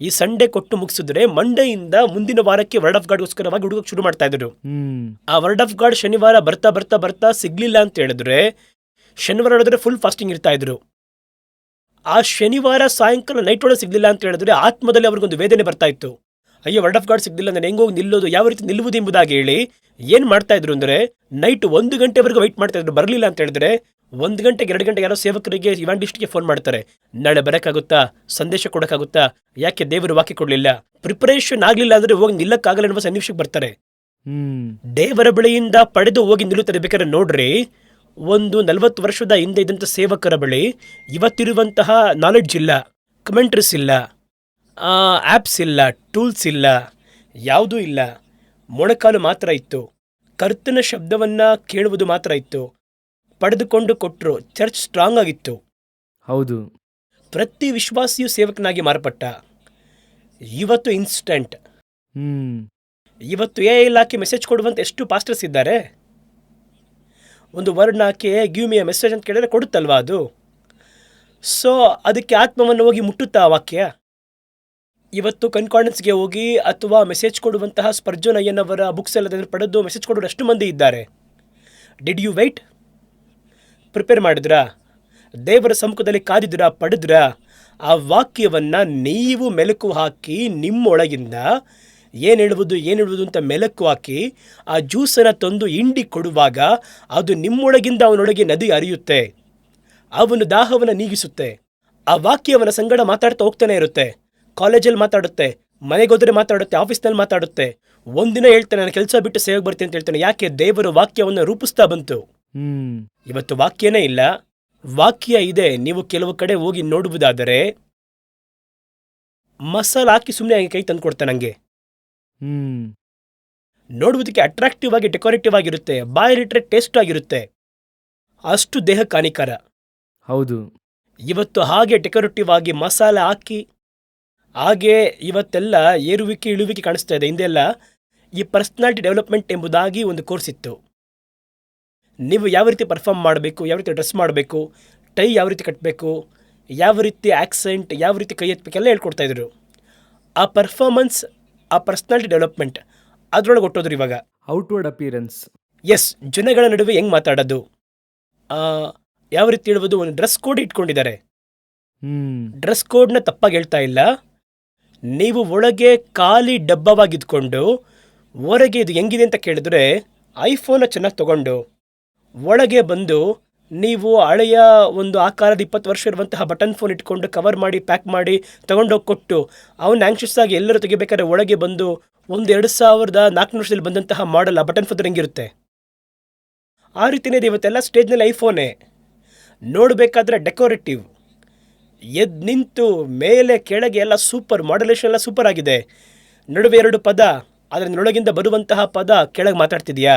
ಈ ಸಂಡೇ ಕೊಟ್ಟು ಮುಗಿಸಿದ್ರೆ ಮಂಡೆಯಿಂದ ಮುಂದಿನ ವಾರಕ್ಕೆ ವರ್ಡ್ ಆಫ್ ಗಾಡ್ಗೋಸ್ಕರವಾಗಿ ಹುಡುಗಕ್ಕೆ ಶುರು ಮಾಡ್ತಾ ಇದ್ರು. ಆ ವರ್ಡ್ ಆಫ್ ಗಾಡ್ ಶನಿವಾರ ಬರ್ತಾ ಬರ್ತಾ ಬರ್ತಾ ಸಿಗ್ಲಿಲ್ಲ ಅಂತ ಹೇಳಿದ್ರೆ, ಶನಿವಾರ ನೋಡಿದ್ರೆ ಫುಲ್ ಫಾಸ್ಟಿಂಗ್ ಇರ್ತಾ ಇದ್ರು. ಆ ಶನಿವಾರ ಸಾಯಂಕಾಲ ನೈಟ್ ಒಳಗೆ ಸಿಗ್ಲಿಲ್ಲ ಅಂತ ಹೇಳಿದ್ರೆ ಆತ್ಮದಲ್ಲಿ ಅವ್ರಿಗೊಂದು ವೇದನೆ ಬರ್ತಾ ಇತ್ತು. ಅಯ್ಯೋ, ವರ್ಡ್ ಆಫ್ ಗಾಡ್ ಸಿಗ್ಲಿಲ್ಲ, ನಾನು ಹೆಂಗೋಗಿ ನಿಲ್ಲೋದು, ಯಾವ ರೀತಿ ನಿಲ್ಲುವುದು ಎಂಬುದಾಗಿ ಹೇಳಿ ಏನು ಮಾಡ್ತಾ ಇದ್ರು ಅಂದರೆ, ನೈಟ್ 1 ಗಂಟೆವರೆಗೂ ವೆಯ್ಟ್ ಮಾಡ್ತಾ ಇದ್ರು. ಬರಲಿಲ್ಲ ಅಂತ ಹೇಳಿದ್ರೆ 1 ಗಂಟೆಗೆ 2 ಗಂಟೆಗೆ ಯಾರೋ ಸೇವಕರಿಗೆ ಇವಾಂಜಲಿಸ್ಟ್ಗೆ ಫೋನ್ ಮಾಡ್ತಾರೆ, ನಾಳೆ ಬರೋಕ್ಕಾಗುತ್ತಾ, ಸಂದೇಶ ಕೊಡೋಕ್ಕಾಗುತ್ತಾ, ಯಾಕೆ ದೇವರು ವಾಕ್ಯ ಕೊಡಲಿಲ್ಲ, ಪ್ರಿಪರೇಷನ್ ಆಗಲಿಲ್ಲ ಅಂದರೆ ಹೋಗಿ ನಿಲ್ಲಕ್ಕಾಗಲ್ಲ ಎನ್ನುವ ಸನ್ನಿವೇಶಕ್ಕೆ ಬರ್ತಾರೆ. ದೇವರ ಬಳಿಯಿಂದ ಪಡೆದು ಹೋಗಿ ನಿಲ್ಲುತ್ತದೆ. ಬೇಕಾದ್ರೆ ನೋಡ್ರಿ, ಒಂದು 40 ವರ್ಷದ ಹಿಂದೆ ಇದ್ದಂಥ ಸೇವಕರ ಬಳಿ ಇವತ್ತಿರುವಂತಹ ನಾಲೆಡ್ಜ್ ಇಲ್ಲ, ಕಮೆಂಟ್ರೀಸ್ ಇಲ್ಲ, ಆ್ಯಪ್ಸ್ ಇಲ್ಲ, ಟೂಲ್ಸ್ ಇಲ್ಲ, ಯಾವುದೂ ಇಲ್ಲ. ಮೊಣಕಾಲು ಮಾತ್ರ ಇತ್ತು. ಕರ್ತನ ಶಬ್ದವನ್ನು ಕೇಳುವುದು ಮಾತ್ರ ಇತ್ತು. ಪಡೆದುಕೊಂಡು ಕೊಟ್ಟರು. ಚರ್ಚ್ ಸ್ಟ್ರಾಂಗ್ ಆಗಿತ್ತು. ಹೌದು. ಪ್ರತಿ ವಿಶ್ವಾಸಿಯು ಸೇವಕನಾಗಿ ಮಾರ್ಪಟ್ಟ. ಇವತ್ತು ಇನ್ಸ್ಟೆಂಟ್. ಇವತ್ತು AI ಹಾಕಿ ಮೆಸೇಜ್ ಕೊಡುವಂತ ಎಷ್ಟು ಪಾಸ್ಟರ್ಸ್ ಇದ್ದಾರೆ. ಒಂದು ವರ್ಡ್ನ ಹಾಕಿ ಗಿವ್ ಮಿ ಎ ಮೆಸೇಜ್ ಅಂತ ಕೇಳಿದ್ರೆ ಕೊಡುತ್ತಲ್ವಾ ಅದು. ಸೊ ಅದಕ್ಕೆ ಆತ್ಮವನ್ನು ಹೋಗಿ ಮುಟ್ಟುತ್ತಾ ವಾಕ್ಯ. ಇವತ್ತು ಕನ್ಕಾರ್ಡೆನ್ಸ್ಗೆ ಹೋಗಿ ಅಥವಾ ಮೆಸೇಜ್ ಕೊಡುವಂತಹ ಸ್ಪರ್ಜನ್ ಅಯ್ಯನವರ ಬುಕ್ಸ್ ಎಲ್ಲ ಪಡೆದು ಮೆಸೇಜ್ ಕೊಡೋರು ಎಷ್ಟು ಮಂದಿ ಇದ್ದಾರೆ. Did you weight? ಪ್ರಿಪೇರ್ ಮಾಡಿದ್ರಾ? ದೇವರ ಸಮ್ಮುಖದಲ್ಲಿ ಕಾದಿದ್ರಾ? ಪಡೆದ್ರಾ? ಆ ವಾಕ್ಯವನ್ನು ನೀವು ಮೆಲುಕು ಹಾಕಿ ನಿಮ್ಮೊಳಗಿಂದ ಏನು ಹೇಳುವುದು ಅಂತ ಮೆಲುಕು ಹಾಕಿ ಆ ಜ್ಯೂಸನ್ನು ತಂದು ಹಿಂಡಿ ಕೊಡುವಾಗ ಅದು ನಿಮ್ಮೊಳಗಿಂದ ಅವನೊಳಗೆ ನದಿ ಹರಿಯುತ್ತೆ. ಅವನು ದಾಹವನ್ನು ನೀಗಿಸುತ್ತೆ. ಆ ವಾಕ್ಯವನ ಸಂಗಡ ಮಾತಾಡ್ತಾ ಹೋಗ್ತಾನೆ ಇರುತ್ತೆ. ಕಾಲೇಜಲ್ಲಿ ಮಾತಾಡುತ್ತೆ, ಮನೆಗೆ ಹೋದರೆ ಮಾತಾಡುತ್ತೆ, ಆಫೀಸ್ನಲ್ಲಿ ಮಾತಾಡುತ್ತೆ. ಒಂದಿನ ಹೇಳ್ತಾನೆ, ನಾನು ಕೆಲಸ ಬಿಟ್ಟು ಸೇವೆಗೆ ಬರ್ತೀನಿ ಅಂತ ಹೇಳ್ತಾನೆ. ಯಾಕೆ? ದೇವರು ವಾಕ್ಯವನ್ನು ರೂಪಿಸ್ತಾ ಬಂತು. ಇವತ್ತು ವಾಕ್ಯನೇ ಇಲ್ಲ. ವಾಕ್ಯ ಇದೆ. ನೀವು ಕೆಲವು ಕಡೆ ಹೋಗಿ ನೋಡುವುದಾದರೆ ಮಸಾಲ ಹಾಕಿ ಸುಮ್ಮನೆ ಕೈ ತಂದು ಕೊಡ್ತಾನೆ. ನನಗೆ ನೋಡುವುದಕ್ಕೆ ಅಟ್ರಾಕ್ಟಿವ್ ಆಗಿ ಡೆಕೋರೇಟಿವ್ ಆಗಿರುತ್ತೆ, ಬಾಯಲ್ಲಿಟ್ಟರೆ ಟೇಸ್ಟ್ ಆಗಿರುತ್ತೆ, ಅಷ್ಟು ದೇಹಕ್ಕೆ ಹಾನಿಕರ. ಹೌದು. ಇವತ್ತು ಹಾಗೆ ಡೆಕೋರೇಟಿವ್ ಆಗಿ ಮಸಾಲೆ ಹಾಕಿ ಹಾಗೆ ಇವತ್ತೆಲ್ಲ ಏರುವಿಕೆ ಇಳುವಿಕೆ ಕಾಣಿಸ್ತಾ ಇದೆ. ಹಿಂದೆಲ್ಲ ಈ ಪರ್ಸನಾಲಿಟಿ ಡೆವಲಪ್ಮೆಂಟ್ ಎಂಬುದಾಗಿ ಒಂದು ಕೋರ್ಸ್ ಇತ್ತು. ನೀವು ಯಾವ ರೀತಿ ಪರ್ಫಾರ್ಮ್ ಮಾಡಬೇಕು, ಯಾವ ರೀತಿ ಡ್ರೆಸ್ ಮಾಡಬೇಕು, ಟೈ ಯಾವ ರೀತಿ ಕಟ್ಟಬೇಕು, ಯಾವ ರೀತಿ ಆಕ್ಸೆಂಟ್, ಯಾವ ರೀತಿ ಕೈ ಎತ್ತಬೇಕೆಲ್ಲ ಹೇಳ್ಕೊಡ್ತಾ ಇದ್ರು. ಆ ಪರ್ಫಾರ್ಮೆನ್ಸ್, ಆ ಪರ್ಸನಾಲಿಟಿ ಡೆವಲಪ್ಮೆಂಟ್ ಅದರೊಳಗೆ ಹೊಟ್ಟೋದ್ರು ಇವಾಗ. Outward appearance. ಎಸ್, ಜನಗಳ ನಡುವೆ ಹೆಂಗೆ ಮಾತಾಡೋದು, ಆ, ಯಾವ ರೀತಿ ಹೇಳುವುದು, ಒಂದು ಡ್ರೆಸ್ ಕೋಡ್ ಇಟ್ಕೊಂಡಿದ್ದಾರೆ. ಡ್ರೆಸ್ ಕೋಡ್ನ ತಪ್ಪಾಗಿ ಹೇಳ್ತಾ ಇಲ್ಲ. ನೀವು ಒಳಗೆ ಖಾಲಿ ಡಬ್ಬವಾಗಿದ್ಕೊಂಡು ಹೊರಗೆ ಇದು ಹೆಂಗಿದೆ ಅಂತ ಕೇಳಿದ್ರೆ ಐಫೋನ್ನ ಚೆನ್ನಾಗಿ ತಗೊಂಡು ಒಳಗೆ ಬಂದು ನೀವು ಹಳೆಯ ಒಂದು ಆಕಾರದ 20 ವರ್ಷ ಇರುವಂತಹ ಬಟನ್ ಫೋನ್ ಇಟ್ಕೊಂಡು ಕವರ್ ಮಾಡಿ ಪ್ಯಾಕ್ ಮಾಡಿ ತಗೊಂಡೋಗಿ ಕೊಟ್ಟು ಅವನು ಆ್ಯಂಕ್ಷಸ್ ಆಗಿ ಎಲ್ಲರೂ ತೆಗಿಬೇಕಾದ್ರೆ ಒಳಗೆ ಬಂದು ಒಂದು 2400 ವರ್ಷದಲ್ಲಿ ಬಂದಂತಹ ಮಾಡೆಲ್ ಆ ಬಟನ್ ಫೋನ್ ಹೆಂಗಿರುತ್ತೆ ಆ ರೀತಿಯೇ ಇದೆ. ಇವತ್ತೆಲ್ಲ ಸ್ಟೇಜ್ನಲ್ಲಿ ಐಫೋನೇ. ನೋಡಬೇಕಾದ್ರೆ ಡೆಕೋರೇಟಿವ್, ಎದ್ದು ನಿಂತು ಮೇಲೆ ಕೆಳಗೆ ಎಲ್ಲ ಸೂಪರ್, ಮಾಡಲೇಷನ್ ಎಲ್ಲ ಸೂಪರ್ ಆಗಿದೆ. ನಡುವೆ 2 ಪದ, ಆದರೆ ನೊಳಗಿಂದ ಬರುವಂತಹ ಪದ ಕೆಳಗೆ ಮಾತಾಡ್ತಿದೆಯಾ?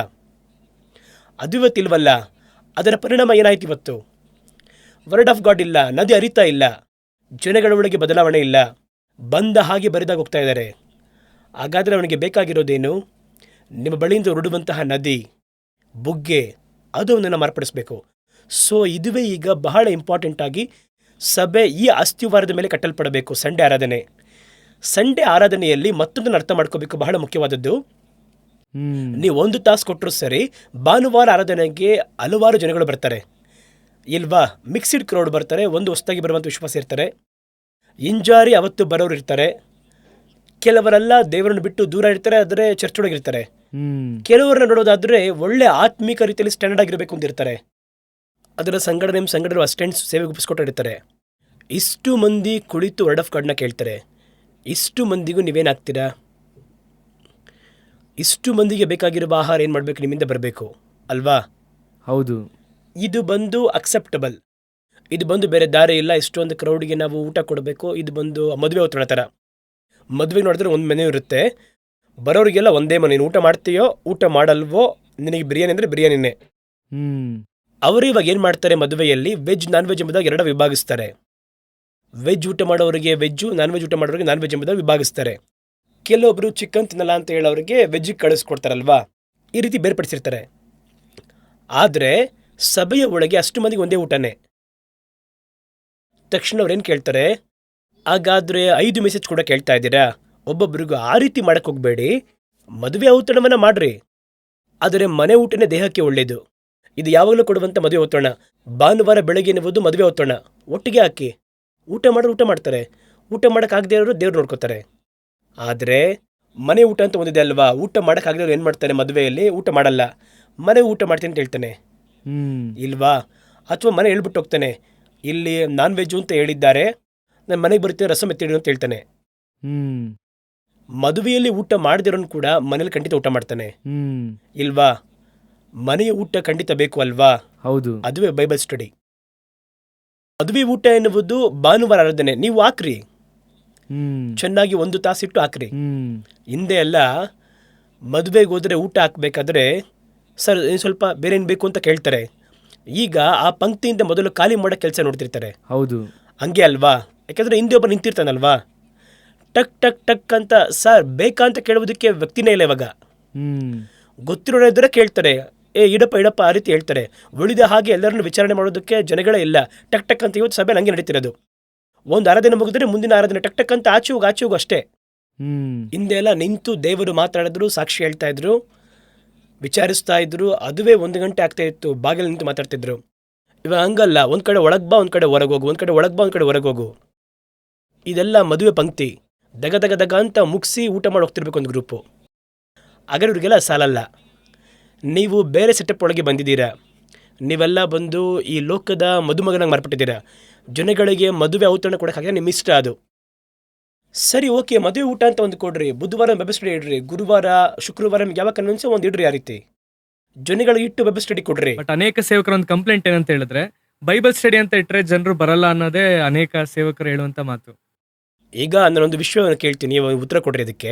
ಅದು ಇವತ್ತಿಲ್ವಲ್ಲ. ಅದರ ಪರಿಣಾಮ ಏನಾಯ್ತು ಇವತ್ತು? ವರ್ಡ್ ಆಫ್ ಗಾಡ್ ಇಲ್ಲ, ನದಿ ಹರಿತಾ ಇಲ್ಲ, ಜನಗಳ ಒಳಗೆ ಬದಲಾವಣೆ ಇಲ್ಲ, ಬಂದ ಹಾಗೆ ಬರಿದಾಗ ಹೋಗ್ತಾ ಇದ್ದಾರೆ. ಹಾಗಾದರೆ ಅವನಿಗೆ ಬೇಕಾಗಿರೋದೇನು? ನಿಮ್ಮ ಬಳಿಯಿಂದ ಹೊರಡುವಂತಹ ನದಿ, ಬುಗ್ಗೆ, ಅದು ಅವನನ್ನು ಮಾರ್ಪಡಿಸಬೇಕು. ಸೊ ಇದುವೇ ಈಗ ಬಹಳ ಇಂಪಾರ್ಟೆಂಟ್ ಆಗಿ ಸಭೆ ಈ ಅಸ್ತಿವಾರದ ಮೇಲೆ ಕಟ್ಟಲ್ಪಡಬೇಕು. ಸಂಡೇ ಆರಾಧನೆ. ಸಂಡೇ ಆರಾಧನೆಯಲ್ಲಿ ಮತ್ತೊಂದನ್ನು ಅರ್ಥ ಮಾಡ್ಕೋಬೇಕು, ಬಹಳ ಮುಖ್ಯವಾದದ್ದು. ನೀವು 1 ತಾಸು ಕೊಟ್ಟರು ಸರಿ, ಭಾನುವಾರ ಆರಾಧನೆಗೆ ಹಲವಾರು ಜನಗಳು ಬರ್ತಾರೆ ಇಲ್ವಾ? ಮಿಕ್ಸಿಡ್ ಕ್ರೌಡ್ ಬರ್ತಾರೆ, ಒಂದು ಹೊಸದಾಗಿ ಬರುವಂಥ ವಿಶ್ವಾಸ ಇರ್ತಾರೆ, ಇಂಜಾರಿ ಅವತ್ತು ಬರೋರು ಇರ್ತಾರೆ, ಕೆಲವರೆಲ್ಲ ದೇವರನ್ನು ಬಿಟ್ಟು ದೂರ ಇರ್ತಾರೆ, ಆದರೆ ಚರ್ಚ್ ಒಳಗಿರ್ತಾರೆ. ಕೆಲವರನ್ನ ನೋಡೋದಾದ್ರೆ ಒಳ್ಳೆ ಆತ್ಮಿಕ ರೀತಿಯಲ್ಲಿ ಸ್ಟ್ಯಾಂಡರ್ಡ್ ಆಗಿರಬೇಕು ಅಂತ ಇರ್ತಾರೆ, ಅದರ ಸಂಘಟನೆ ಅಸಿಸ್ಟೆಂಟ್ಸ್ ಸೇವೆಗೆ ಒಪ್ಪಿಸ್ಕೊಟ್ಟಿರ್ತಾರೆ. ಇಷ್ಟು ಮಂದಿ ಕುಳಿತು ವರ್ಡ್ ಆಫ್ ಗಾಡ್ನ ಕೇಳ್ತಾರೆ. ಇಷ್ಟು ಮಂದಿಗೂ ನೀವೇನಾಗ್ತೀರಾ? ಇಷ್ಟು ಮಂದಿಗೆ ಬೇಕಾಗಿರುವ ಆಹಾರ ಏನು ಮಾಡಬೇಕು? ನಿಮ್ಮಿಂದ ಬರಬೇಕು ಅಲ್ವಾ? ಹೌದು. ಇದು ಬಂದು ಅಕ್ಸೆಪ್ಟಬಲ್. ಇದು ಬಂದು ಬೇರೆ ದಾರಿ ಇಲ್ಲ. ಇಷ್ಟೊಂದು ಕ್ರೌಡ್ಗೆ ನಾವು ಊಟ ಕೊಡಬೇಕು. ಇದು ಬಂದು ಮದುವೆ ಒತ್ತಡ ಥರ. ಮದುವೆಗೆ ನೋಡಿದ್ರೆ ಒಂದು ಮೆನು ಇರುತ್ತೆ, ಬರೋರಿಗೆಲ್ಲ ಒಂದೇ ಮನೆ. ಊಟ ಮಾಡ್ತೀಯೋ ಊಟ ಮಾಡಲ್ವೋ, ನಿನಗೆ ಬಿರಿಯಾನಿ ಅಂದರೆ ಬಿರಿಯಾನಿನೇ. ಅವರು ಇವಾಗ ಏನು ಮಾಡ್ತಾರೆ, ಮದುವೆಯಲ್ಲಿ ವೆಜ್ ನಾನ್ ವೆಜ್ ಎಂಬುದಾಗಿ 2 ವಿಭಾಗಿಸ್ತಾರೆ. ವೆಜ್ ಊಟ ಮಾಡೋರಿಗೆ ವೆಜ್ಜು, ನಾನ್ ವೆಜ್ ಊಟ ಮಾಡೋರಿಗೆ ನಾನ್ ವೆಜ್ ಎಂಬುದಾಗಿ ವಿಭಾಗಿಸ್ತಾರೆ. ಕೆಲವೊಬ್ಬರು ಚಿಕನ್ ತಿನ್ನಲ್ಲ ಅಂತ ಹೇಳೋರಿಗೆ ವೆಜ್ಜಿಗೆ ಕಳಿಸ್ಕೊಡ್ತಾರಲ್ವಾ, ಈ ರೀತಿ ಬೇರ್ಪಡಿಸಿರ್ತಾರೆ. ಆದರೆ ಸಭೆಯ ಒಳಗೆ ಅಷ್ಟು ಮಂದಿಗೆ ಒಂದೇ ಊಟನೇ. ತಕ್ಷಣ ಅವ್ರೇನು ಕೇಳ್ತಾರೆ, ಹಾಗಾದರೆ 5 ಮೆಸೇಜ್ ಕೂಡ ಕೇಳ್ತಾ ಇದ್ದೀರಾ? ಒಬ್ಬೊಬ್ಬರಿಗೂ ಆ ರೀತಿ ಮಾಡಕ್ಕೆ ಹೋಗಬೇಡಿ. ಮದುವೆ ಔತಣವನ್ನು ಮಾಡ್ರಿ, ಆದರೆ ಮನೆ ಊಟನೇ ದೇಹಕ್ಕೆ ಒಳ್ಳೆಯದು. ಇದು ಯಾವಾಗಲೂ ಕೊಡುವಂಥ ಮದುವೆ ಒತ್ತಡ. ಭಾನುವಾರ ಬೆಳಗ್ಗೆ ಎನ್ನುವುದು ಮದುವೆ ಒತ್ತಡ. ಒಟ್ಟಿಗೆ ಹಾಕಿ ಊಟ ಮಾಡ್ತಾರೆ. ಊಟ ಮಾಡೋಕ್ಕಾಗದೇ ಇರೋರು ದೇವ್ರು ನೋಡ್ಕೋತಾರೆ. ಆದರೆ ಮನೆ ಊಟ ಅಂತ ಒಂದಿದೆ ಅಲ್ವಾ? ಊಟ ಮಾಡೋಕ್ಕಾಗದೇ ಏನು ಮಾಡ್ತಾರೆ, ಮದುವೆಯಲ್ಲಿ ಊಟ ಮಾಡಲ್ಲ, ಮನೆ ಊಟ ಮಾಡ್ತೀನಿ ಅಂತ ಹೇಳ್ತಾನೆ ಇಲ್ವಾ? ಅಥವಾ ಮನೆ ಹೇಳ್ಬಿಟ್ಟು ಹೋಗ್ತಾನೆ, ಇಲ್ಲಿ ನಾನ್ ವೆಜ್ಜು ಅಂತ ಹೇಳಿದ್ದಾರೆ, ನಾನು ಮನೆಗೆ ಬರ್ತೀನಿ, ರಸಂ ಎತ್ತಿಡಿ ಅಂತ ಹೇಳ್ತಾನೆ. ಮದುವೆಯಲ್ಲಿ ಊಟ ಮಾಡದಿರೋನು ಕೂಡ ಮನೇಲಿ ಖಂಡಿತ ಊಟ ಮಾಡ್ತಾನೆ ಇಲ್ವಾ? ಮನೆಯ ಊಟ ಖಂಡಿತ ಬೇಕು ಅಲ್ವಾ? ಹೌದು. ಅದುವೇ ಬೈಬಲ್ ಸ್ಟಡಿ. ಮದುವೆ ಊಟ ಎನ್ನುವುದು ಭಾನುವಾರ ಆರಾಧನೆ. ನೀವು ಹಾಕ್ರಿ, ಚೆನ್ನಾಗಿ 1 ತಾಸಿಟ್ಟು ಹಾಕ್ರಿ. ಹಿಂದೆ ಎಲ್ಲ ಮದುವೆಗೆ ಹೋದರೆ ಊಟ ಹಾಕ್ಬೇಕಾದ್ರೆ ಸರ್ ಸ್ವಲ್ಪ ಬೇರೆ ಏನು ಬೇಕು ಅಂತ ಕೇಳ್ತಾರೆ. ಈಗ ಆ ಪಂಕ್ತಿಯಿಂದ ಮೊದಲು ಖಾಲಿ ಮಾಡೋ ಕೆಲಸ ನೋಡ್ತಿರ್ತಾರೆ. ಹೌದು, ಹಂಗೆ ಅಲ್ವಾ? ಯಾಕಂದರೆ ಹಿಂದೆ ಒಬ್ಬರು ನಿಂತಿರ್ತಾನಲ್ವಾ, ಟಕ್ ಟಕ್ ಟಕ್ ಅಂತ ಸರ್ ಬೇಕಾ ಅಂತ ಕೇಳುವುದಕ್ಕೆ ವ್ಯಕ್ತಿನೇ ಇಲ್ಲ ಇವಾಗ. ಗೊತ್ತಿರೋದ್ರೆ ಕೇಳ್ತಾರೆ, ಇಡಪ್ಪ ಆ ರೀತಿ ಹೇಳ್ತಾರೆ. ಉಳಿದ ಹಾಗೆ ಎಲ್ಲರನ್ನು ವಿಚಾರಣೆ ಮಾಡೋದಕ್ಕೆ ಜನಗಳೇ ಇಲ್ಲ. ಟಕ್ ಟಕ್ ಅಂತ ಇವತ್ತು ಸಭೆ ಹಂಗೆ ನಡೀತಿರೋದು. ಒಂದು ಆರಾಧನೆ ಮುಗಿದ್ರೆ ಮುಂದಿನ ಆರಾಧನೆ ಟಕ್ ಟಕ್ ಅಂತ ಆಚೆ ಹೋಗು ಅಷ್ಟೇ. ಹಿಂದೆ ಎಲ್ಲ ನಿಂತು ದೇವರು ಮಾತಾಡಿದ್ರು, ಸಾಕ್ಷಿ ಹೇಳ್ತಾ ಇದ್ರು, ವಿಚಾರಿಸ್ತಾ ಇದ್ರು. ಅದುವೇ 1 ಗಂಟೆ ಆಗ್ತಾ ಇತ್ತು, ಬಾಗಿಲು ನಿಂತು ಮಾತಾಡ್ತಿದ್ರು. ಇವಾಗ ಹಂಗಲ್ಲ, ಒಂದು ಕಡೆ ಒಳಗೆ ಬಾ, ಒಂದು ಕಡೆ ಹೊರಗೆ ಹೋಗು, ಒಂದು ಕಡೆ ಒಳಗೆ ಬಾ, ಒಂದು ಕಡೆ ಹೊರಗೆ ಹೋಗು. ಇದೆಲ್ಲ ಮದುವೆ ಪಂಕ್ತಿ. ದಗ ದಗ ದಗ ಅಂತ ಮುಗಿಸಿ ಊಟ ಮಾಡಿ ಹೋಗ್ತಿರ್ಬೇಕು ಒಂದು ಗ್ರೂಪು. ಹಾಗಾದ್ರೆ ಇವ್ರಿಗೆಲ್ಲ ಸಾಲಲ್ಲ. ನೀವು ಬೇರೆ ಸೆಟಪ್ ಒಳಗೆ ಬಂದಿದ್ದೀರಾ. ನೀವೆಲ್ಲ ಬಂದು ಈ ಲೋಕದ ಮದುಮಗನಾಗಿ ಮಾರ್ಪಟ್ಟಿದ್ದೀರಾ. ಜನಗಳಿಗೆ ಮದುವೆ ಔತಣ ಕೊಡೋಕ್ಕಾಗ ನಿಮ್ಮ ಇಷ್ಟ ಅದು. ಸರಿ, ಓಕೆ, ಮದುವೆ ಊಟ ಅಂತ ಒಂದು ಕೊಡ್ರಿ, ಬುಧವಾರ ಬೈಬಲ್ ಸ್ಟಡಿ ಇಡ್ರಿ, ಗುರುವಾರ ಶುಕ್ರವಾರ ನಿಮ್ಗೆ ಯಾವ ಕನ್ವೆನ್ಸ್ ಒಂದು ಇಡ್ರಿ. ಆ ರೀತಿ ಜನಗಳಿಗೆ ಇಟ್ಟು ಬೈಬಲ್ ಸ್ಟಡಿ ಕೊಡ್ರಿ. ಬಟ್ ಅನೇಕ ಸೇವಕರ ಒಂದು ಕಂಪ್ಲೇಂಟ್ ಏನಂತ ಹೇಳಿದ್ರೆ, ಬೈಬಲ್ ಸ್ಟಡಿ ಅಂತ ಇಟ್ಟರೆ ಜನರು ಬರಲ್ಲ ಅನ್ನೋದೇ ಅನೇಕ ಸೇವಕರು ಹೇಳುವಂತ ಮಾತು. ಈಗ ನಾನೊಂದು ವಿಷಯವನ್ನು ಕೇಳ್ತೀನಿ, ಉತ್ತರ ಕೊಡ್ರಿ ಅದಕ್ಕೆ.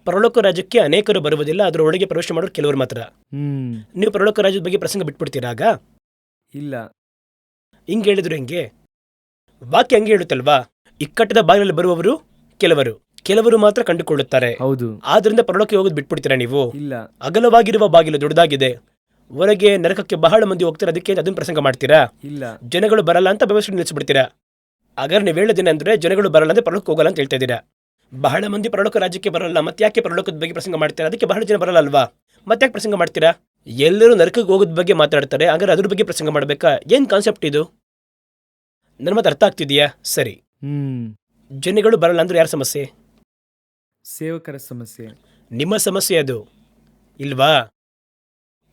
ಪರಲೋಕ ರಾಜ್ಯಕ್ಕೆ ಅನೇಕರು ಬರುವುದಿಲ್ಲ, ಅದರ ಒಳಗೆ ಪ್ರವೇಶ ಮಾಡೋರು ಕೆಲವರು ಮಾತ್ರ. ಹ್ಮ್ ನೀವು ಪರಲೋಕ ರಾಜ್ಯದ ಬಗ್ಗೆ ಪ್ರಸಂಗ ಬಿಟ್ಬಿಡ್ತೀರಾಗ? ಇಲ್ಲ. ಹಿಂಗೆ ಹೇಳಿದ್ರು ಹೆಂಗೆ? ವಾಕ್ಯ ಹಂಗೆ ಹೇಳುತ್ತಲ್ವಾ? ಇಕ್ಕಟ್ಟದ ಬಾಗಿಲಲ್ಲಿ ಬರುವವರು ಕೆಲವರು, ಕೆಲವರು ಮಾತ್ರ ಕಂಡುಕೊಳ್ಳುತ್ತಾರೆ. ಹೌದು. ಆದ್ರಿಂದ ಪರಲೋಕಕ್ಕೆ ಹೋಗೋದು ಬಿಟ್ಬಿಡ್ತೀರಾ ನೀವು? ಇಲ್ಲ. ಅಗಲವಾಗಿರುವ ಬಾಗಿಲು ದೊಡ್ಡದಾಗಿದೆ, ಹೊರಗೆ ನರಕಕ್ಕೆ ಬಹಳ ಮಂದಿ ಹೋಗ್ತಾರೆ, ಅದಕ್ಕೆ ಅದನ್ನ ಪ್ರಸಂಗ ಮಾಡ್ತೀರಾ? ಇಲ್ಲ. ಜನಗಳು ಬರಲ್ಲ ಅಂತ ವ್ಯವಸ್ಥೆ ನಿಲ್ಲಿಸ್ಬಿಡ್ತೀರಾ? ಹಾಗಾದ್ರೆ ನೀವು ಹೇಳೋದೇನೆಂದ್ರೆ ಜನಗಳು ಬರಲ್ಲ ಅಂದ್ರೆ ಪರಲೋಕಕ್ಕೆ ಹೋಗಲ್ಲ ಅಂತ ಹೇಳ್ತಾ ಇದ್ದೀರಾ. ಬಹಳ ಮಂದಿ ಪರಲೋಕ ರಾಜ್ಯಕ್ಕೆ ಬರಲ್ಲ, ಮತ್ತೆ ಯಾಕೆ ಪರಲೋಕದ ಬಗ್ಗೆ ಪ್ರಸಂಗ ಮಾಡ್ತೀರಾ? ಅದಕ್ಕೆ ಬಹಳ ಜನ ಬರಲ್ಲ ಅಲ್ವಾ, ಮತ್ತೆ ಯಾಕೆ ಪ್ರಸಂಗ ಮಾಡ್ತೀರಾ? ಎಲ್ಲರೂ ನರಕಕ್ಕೆ ಹೋಗೋದ್ ಬಗ್ಗೆ ಮಾತಾಡ್ತಾರೆ, ಹಾಗಾದ್ರೆ ಅದ್ರ ಬಗ್ಗೆ ಪ್ರಸಂಗ ಮಾಡ್ಬೇಕಾ? ಏನ್ ಕಾನ್ಸೆಪ್ಟ್ ಇದು? ನನ್ನ ಮಾತು ಅರ್ಥ ಆಗ್ತಿದೆಯಾ? ಸರಿ, ಹ್ಮ್ ಜನಗಳು ಬರಲ್ಲ ಅಂದ್ರೆ ಯಾರ ಸಮಸ್ಯೆ? ಸೇವಕರ ಸಮಸ್ಯೆ. ನಿಮ್ಮ ಸಮಸ್ಯೆ ಅದು ಇಲ್ವಾ?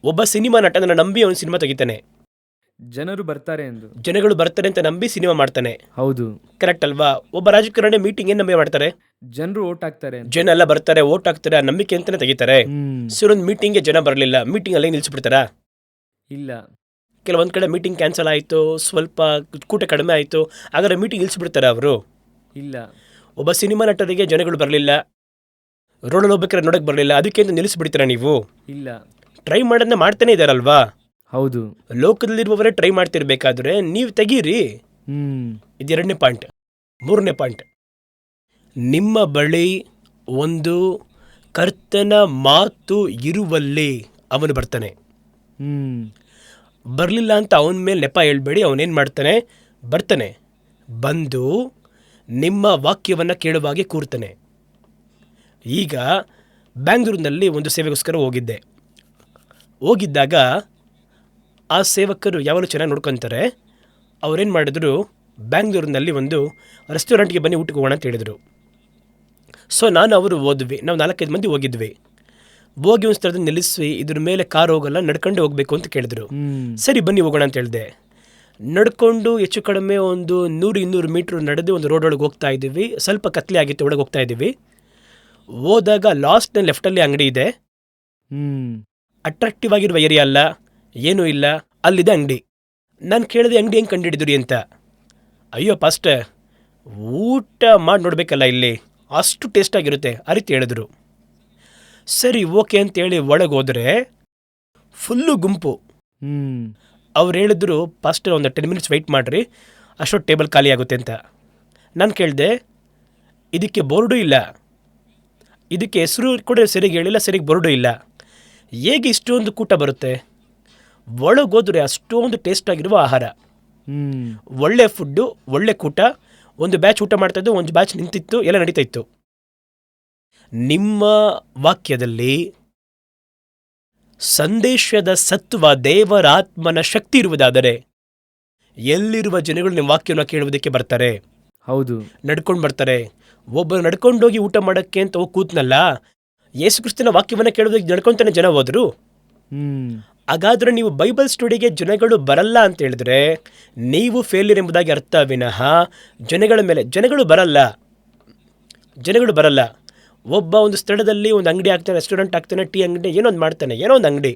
ಒಬ್ಬ ಸಿನಿಮಾ ನಟನನ್ನ ನಂಬಿ ಅವನು ಸಿನಿಮಾ ತೆಗಿತಾನೆ, ಜನರು ಬರ್ತಾರೆ ಎಂದು. ಜನಗಳು ಬರ್ತಾರೆ ಅಂತ ನಂಬಿ ಸಿನಿಮಾ ಮಾಡ್ತಾನೆ, ಹೌದು. ಕರೆಕ್ಟ್ ಅಲ್ವಾ? ಒಬ್ಬ ರಾಜಕಾರಣಿ ಮೀಟಿಂಗ್ ಏನ್ ನಂಬಿ ಮಾಡ್ತಾರೆ? ಜನರು ಓಟ್ ಹಾಕ್ತಾರೆ ಅಂತ. ಜನ ಎಲ್ಲ ಬರ್ತಾರೆ, ಓಟ್ ಹಾಕ್ತಾರೆ, ಆ ನಂಬಿಕೆ ಅಂತಾನೆ ತೆಗಿತಾರೆ. ಹ್ಮ್ ಸರ್, ಒಂದು ಮೀಟಿಂಗ್ಗೆ ಜನ ಬರಲಿಲ್ಲ, ಮೀಟಿಂಗ್ ಅಲ್ಲೇ ನಿಲ್ಸ್ಬಿಡ್ತಾರಾ? ಇಲ್ಲ. ಕೆಲವೊಂದ್ ಕಡೆ ಮೀಟಿಂಗ್ ಕ್ಯಾನ್ಸಲ್ ಆಯಿತು, ಸ್ವಲ್ಪ ಕೂಟ ಕಡಿಮೆ ಆಯಿತು, ಹಾಗಾದ್ರೆ ಮೀಟಿಂಗ್ ನಿಲ್ಸ್ಬಿಡ್ತಾರೆ ಅವರು? ಇಲ್ಲ. ಒಬ್ಬ ಸಿನಿಮಾ ನಟರಿಗೆ ಜನಗಳು ಬರಲಿಲ್ಲ, ರೋಡಲ್ಲಿ ಹೋಗ್ಬೇಕಾದ್ರೆ ನೋಡಕ್ ಬರಲಿಲ್ಲ, ಅದಕ್ಕೆ ಅಂತ ನಿಲ್ಲಿಸ್ಬಿಡ್ತೀರಾ ನೀವು? ಇಲ್ಲ. ಟ್ರೈ ಮಾಡೋದನ್ನ ಮಾಡ್ತಾನೆ ಇದಾರಲ್ವಾ? ಹೌದು. ಲೋಕದಲ್ಲಿರುವವರೇ ಟ್ರೈ ಮಾಡ್ತಿರ್ಬೇಕಾದ್ರೆ ನೀವು ತೆಗೀರಿ. ಹ್ಮ್ ಇದು 2ನೇ ಪಾಯಿಂಟ್. 3ನೇ ಪಾಯಿಂಟ್, ನಿಮ್ಮ ಬಳಿ ಒಂದು ಕರ್ತನ ಮಾತು ಇರುವಲ್ಲಿ ಅವನು ಬರ್ತಾನೆ. ಹ್ಮ್ ಬರಲಿಲ್ಲ ಅಂತ ಅವನ ಮೇಲೆ ನೆಪ ಹೇಳ್ಬೇಡಿ. ಅವನೇನು ಮಾಡ್ತಾನೆ? ಬರ್ತಾನೆ, ಬಂದು ನಿಮ್ಮ ವಾಕ್ಯವನ್ನು ಕೇಳುವಾಗೆ ಕೂರ್ತಾನೆ. ಈಗ ಬ್ಯಾಂಗ್ಳೂರಿನಲ್ಲಿ ಒಂದು ಸೇವೆಗೋಸ್ಕರ ಹೋಗಿದ್ದಾಗ ಆ ಸೇವಕರು ಯಾವಾಗಲೂ ಚೆನ್ನಾಗಿ ನೋಡ್ಕೊತಾರೆ. ಅವರೇನು ಮಾಡಿದ್ರು, ಬ್ಯಾಂಗ್ಳೂರಿನಲ್ಲಿ ಒಂದು ರೆಸ್ಟೋರೆಂಟ್ಗೆ ಬನ್ನಿ ಊಟಕ್ಕೆ ಹೋಗೋಣ ಅಂತ ಹೇಳಿದರು. ಸೊ ನಾನು ಅವರು ಹೋದ್ವಿ, ನಾವು 4-5 ಮಂದಿ ಹೋಗಿದ್ವಿ. ಹೋಗಿ ಒಂದು ಸ್ಥಳದಲ್ಲಿ ನಿಲ್ಲಿಸಿ, ಇದ್ರ ಮೇಲೆ ಕಾರ್ ಹೋಗಲ್ಲ, ನಡ್ಕೊಂಡು ಹೋಗಬೇಕು ಅಂತ ಕೇಳಿದ್ರು. ಸರಿ ಬನ್ನಿ ಹೋಗೋಣ ಅಂತ ಹೇಳಿದೆ. ನಡ್ಕೊಂಡು ಹೆಚ್ಚು ಕಡಿಮೆ ಒಂದು 100-200 ಮೀಟ್ರ್ ನಡೆದು ಒಂದು ರೋಡ್ ಒಳಗೆ ಹೋಗ್ತಾ ಇದ್ದೀವಿ. ಸ್ವಲ್ಪ ಕತ್ಲೆ ಆಗಿತ್ತು, ಒಳಗೆ ಹೋಗ್ತಾ ಇದ್ದೀವಿ. ಹೋದಾಗ ಲಾಸ್ಟ್ ಲೆಫ್ಟಲ್ಲಿ ಅಂಗಡಿ ಇದೆ. ಅಟ್ರಾಕ್ಟಿವ್ ಆಗಿರುವ ಏರಿಯಾ ಅಲ್ಲ, ಏನೂ ಇಲ್ಲ, ಅಲ್ಲಿದೆ ಅಂಗಡಿ. ನಾನು ಕೇಳಿದೆ ಅಂಗಡಿ ಹೆಂಗೆ ಕಂಡುಹಿಡಿದ್ರಿ ಅಂತ. ಅಯ್ಯೋ ಪಾಸ್ಟರ್, ಊಟ ಮಾಡಿ ನೋಡಬೇಕಲ್ಲ, ಇಲ್ಲಿ ಅಷ್ಟು ಟೇಸ್ಟ್ ಆಗಿರುತ್ತೆ ಆ ರೀತಿ ಹೇಳಿದ್ರು. ಸರಿ ಓಕೆ ಅಂತೇಳಿ ಒಳಗೆ ಹೋದರೆ ಫುಲ್ಲು ಗುಂಪು. ಅವ್ರು ಹೇಳಿದ್ರು, ಪಾಸ್ಟರ್ ಒಂದು 10 ಮಿನಿಟ್ಸ್ ವೆಯ್ಟ್ ಮಾಡಿರಿ, ಅಷ್ಟೊತ್ತು ಟೇಬಲ್ ಖಾಲಿ ಆಗುತ್ತೆ ಅಂತ. ನಾನು ಕೇಳಿದೆ, ಇದಕ್ಕೆ ಬೋರ್ಡು ಇಲ್ಲ, ಇದಕ್ಕೆ ಹೆಸರು ಕೂಡ ಸರಿಗೆ ಹೇಳಿಲ್ಲ, ಸರಿಗೆ ಬೋರ್ಡು ಇಲ್ಲ, ಹೇಗೆ ಇಷ್ಟೊಂದು ಕೂಟ ಬರುತ್ತೆ? ಒಳಗೋದ್ರೆ ಅಷ್ಟೊಂದು ಟೇಸ್ಟ್ ಆಗಿರುವ ಆಹಾರ, ಒಳ್ಳೆ ಫುಡ್ಡು, ಒಳ್ಳೆ ಕೂಟ. ಒಂದು ಬ್ಯಾಚ್ ಊಟ ಮಾಡ್ತಾಯಿದ್ದು, ಒಂದು ಬ್ಯಾಚ್ ನಿಂತಿತ್ತು, ಎಲ್ಲ ನಡೀತಾ ಇತ್ತು. ನಿಮ್ಮ ವಾಕ್ಯದಲ್ಲಿ ಸಂದೇಶದ ಸತ್ವ, ದೇವರ ಆತ್ಮನ ಶಕ್ತಿ ಇರುವುದಾದರೆ ಎಲ್ಲಿರುವ ಜನಗಳು ನಿಮ್ಮ ವಾಕ್ಯವನ್ನು ಕೇಳುವುದಕ್ಕೆ ಬರ್ತಾರೆ. ಹೌದು, ನಡ್ಕೊಂಡು ಬರ್ತಾರೆ. ಒಬ್ಬರು ನಡ್ಕೊಂಡೋಗಿ ಊಟ ಮಾಡೋಕ್ಕೆ ಅಂತ ಹೋಗಿ ಕೂತ್ನಲ್ಲ, ಯೇಸು ಕ್ರಿಸ್ತನ ವಾಕ್ಯವನ್ನು ಕೇಳೋದಕ್ಕೆ ನಡ್ಕೊಂತಾನೆ ಜನ ಹೋದ್ರು. ಹಾಗಾದ್ರೆ ನೀವು ಬೈಬಲ್ ಸ್ಟಡಿಗೆ ಜನಗಳು ಬರಲ್ಲ ಅಂತ ಹೇಳಿದ್ರೆ ನೀವು ಫೇಲ್ಯೂರ್ ಎಂಬುದಾಗಿ ಅರ್ಥ ವಿನಃ ಜನಗಳ ಮೇಲೆ ಜನಗಳು ಬರಲ್ಲ. ಒಬ್ಬ ಒಂದು ಸ್ಥಳದಲ್ಲಿ ಒಂದು ಅಂಗಡಿ ಹಾಕ್ತಾನೆ, ರೆಸ್ಟೋರೆಂಟ್ ಹಾಕ್ತಾನೆ, ಟೀ ಅಂಗಡಿ, ಏನೋ ಒಂದು ಮಾಡ್ತಾನೆ, ಏನೋ ಒಂದು ಅಂಗಡಿ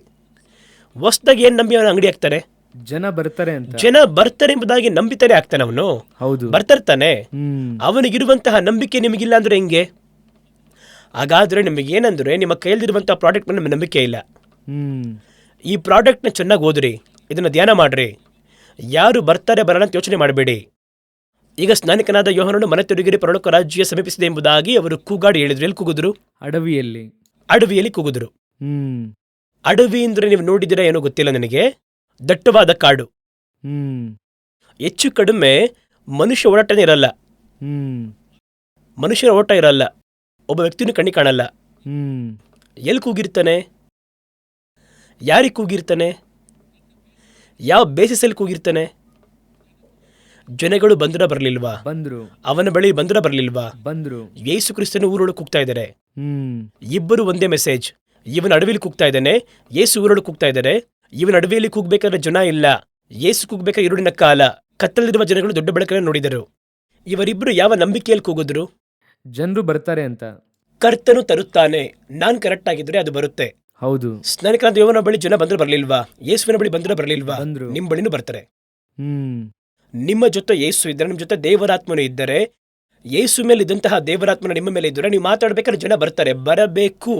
ಹೊಸದಾಗಿ ಏನು ನಂಬಿ ಅವನ ಅಂಗಡಿ ಹಾಕ್ತಾರೆ? ಜನ ಬರ್ತಾರೆ ಅಂತ. ಜನ ಬರ್ತಾರೆ ಎಂಬುದಾಗಿ ನಂಬಿತಾನೆ ಆಗ್ತಾನೆ ಅವನು. ಹೌದು, ಬರ್ತಿರ್ತಾನೆ. ಅವನಿಗಿರುವಂತಹ ನಂಬಿಕೆ ನಿಮಗಿಲ್ಲ ಅಂದ್ರೆ ಹೆಂಗೆ? ಹಾಗಾದ್ರೆ ನಿಮಗೇನಂದ್ರೆ ನಿಮ್ಮ ಕೈಯಲ್ಲಿರುವಂತಹ ಪ್ರಾಡಕ್ಟ್ ಮೇಲೆ ನಿಮಗೆ ನಂಬಿಕೆ ಇಲ್ಲ. ಈ ಪ್ರಾಡಕ್ಟ್ನ ಚೆನ್ನಾಗಿ ಓದ್ರಿ, ಇದನ್ನು ಧ್ಯಾನ ಮಾಡ್ರಿ. ಯಾರು ಬರ್ತಾರೆ ಬರೋಣ ಅಂತ ಯೋಚನೆ ಮಾಡಬೇಡಿ. ಈಗ ಸ್ನಾನಿಕನಾದ ಯೋಹಾನನು ಮನೆ ತಿರುಗಿರಿ, ಪರಲೋಕ ರಾಜ್ಯ ಸಮೀಪಿಸಿದೆ ಎಂಬುದಾಗಿ ಅವರು ಕೂಗಾಡಿ ಹೇಳಿದ್ರು. ಎಲ್ಲಿ ಕೂಗಿದ್ರು? ಅಡವಿಯಲ್ಲಿ ಕೂಗಿದ್ರು. ಅಡವಿ ಅಂದ್ರೆ ನೀವು ನೋಡಿದಿರ ಏನೋ ಗೊತ್ತಿಲ್ಲ ನನಗೆ, ದಟ್ಟವಾದ ಕಾಡು. ಹೆಚ್ಚು ಕಡಿಮೆ ಮನುಷ್ಯ ಓಡಾಟನೇ ಇರಲ್ಲ, ಮನುಷ್ಯರ ಓಟ ಇರಲ್ಲ, ಒಬ್ಬ ವ್ಯಕ್ತಿನೂ ಕಣ್ಣಿ ಕಾಣಲ್ಲ. ಎಲ್ಲಿ ಕೂಗಿರ್ತಾನೆ? ಯಾರಿಗೆ ಕೂಗಿರ್ತಾನೆ? ಯಾವ ಬೇಸಿಸಲ್ಲಿ ಕೂಗಿರ್ತಾನೆ? ಜನಗಳು ಬಂದ್ರ ಬರಲಿಲ್ವಾ? ಅವನ ಬಳಿ ಬಂದ್ರ ಬರಲಿಲ್ವಾ? ಯೇಸು ಕ್ರಿಸ್ತನ ಊರೊಳಗೆ ಕೂಗ್ತಾ ಇದ್ದಾರೆ. ಇಬ್ಬರು ಒಂದೇ ಮೆಸೇಜ್. ಇವನ ಅಡವಿಲಿ ಕೂಗ್ತಾ ಇದ್ದಾನೆ, ಯೇಸು ಊರೊಳಗೆ ಕೂಗ್ತಾ ಇದ್ದಾರೆ. ಇವನ ಅಡವಿಯಲ್ಲಿ ಕೂಗ್ಬೇಕಾದ್ರೆ ಜನ ಇಲ್ಲ, ಯೇಸು ಕೂಗ್ಬೇಕಾದ್ರೆ ಇರುಳಿನ ಕಾಲ. ಕತ್ತಲಿರುವ ಜನಗಳು ದೊಡ್ಡ ಬೆಳಕನ್ನು ನೋಡಿದರು. ಇವರಿಬ್ಬರು ಯಾವ ನಂಬಿಕೆಯಲ್ಲಿ ಕೂಗಿದ್ರು? ಜನರು ಬರ್ತಾರೆ ಅಂತ. ಕರ್ತನು ತರುತ್ತಾನೆ, ನಾನ್ ಕರೆಕ್ಟ್ ಆಗಿದ್ರೆ ಅದು ಬರುತ್ತೆ. ಹೌದು. ಸ್ನಾನಿಕನಾದ ಯೋಹಾನನ ಬಳಿ ಜನ ಬಂದ್ರೆ ಬರಲಿಲ್ವಾ? ಯೇಸುವಿನ ಬಳಿ ಬಂದ್ರೆ ಬರಲಿಲ್ವಾ? ನಿಮ್ಮ ಬಳಿನೂ ಬರ್ತಾರೆ. ನಿಮ್ಮ ಜೊತೆ ಯೇಸು ಇದ್ದರೆ, ನಿಮ್ಮ ಜೊತೆ ದೇವರಾತ್ಮನು ಇದ್ದರೆ ಯೇಸು ಮೇಲೆ ಇದ್ದಂತಹ ದೇವರಾತ್ಮನ ನಿಮ್ಮ ಮೇಲೆ ಇದ್ದರೆ ನೀವು ಮಾತಾಡ್ಬೇಕಾದ್ರೆ ಜನ ಬರ್ತಾರೆ, ಬರಬೇಕು.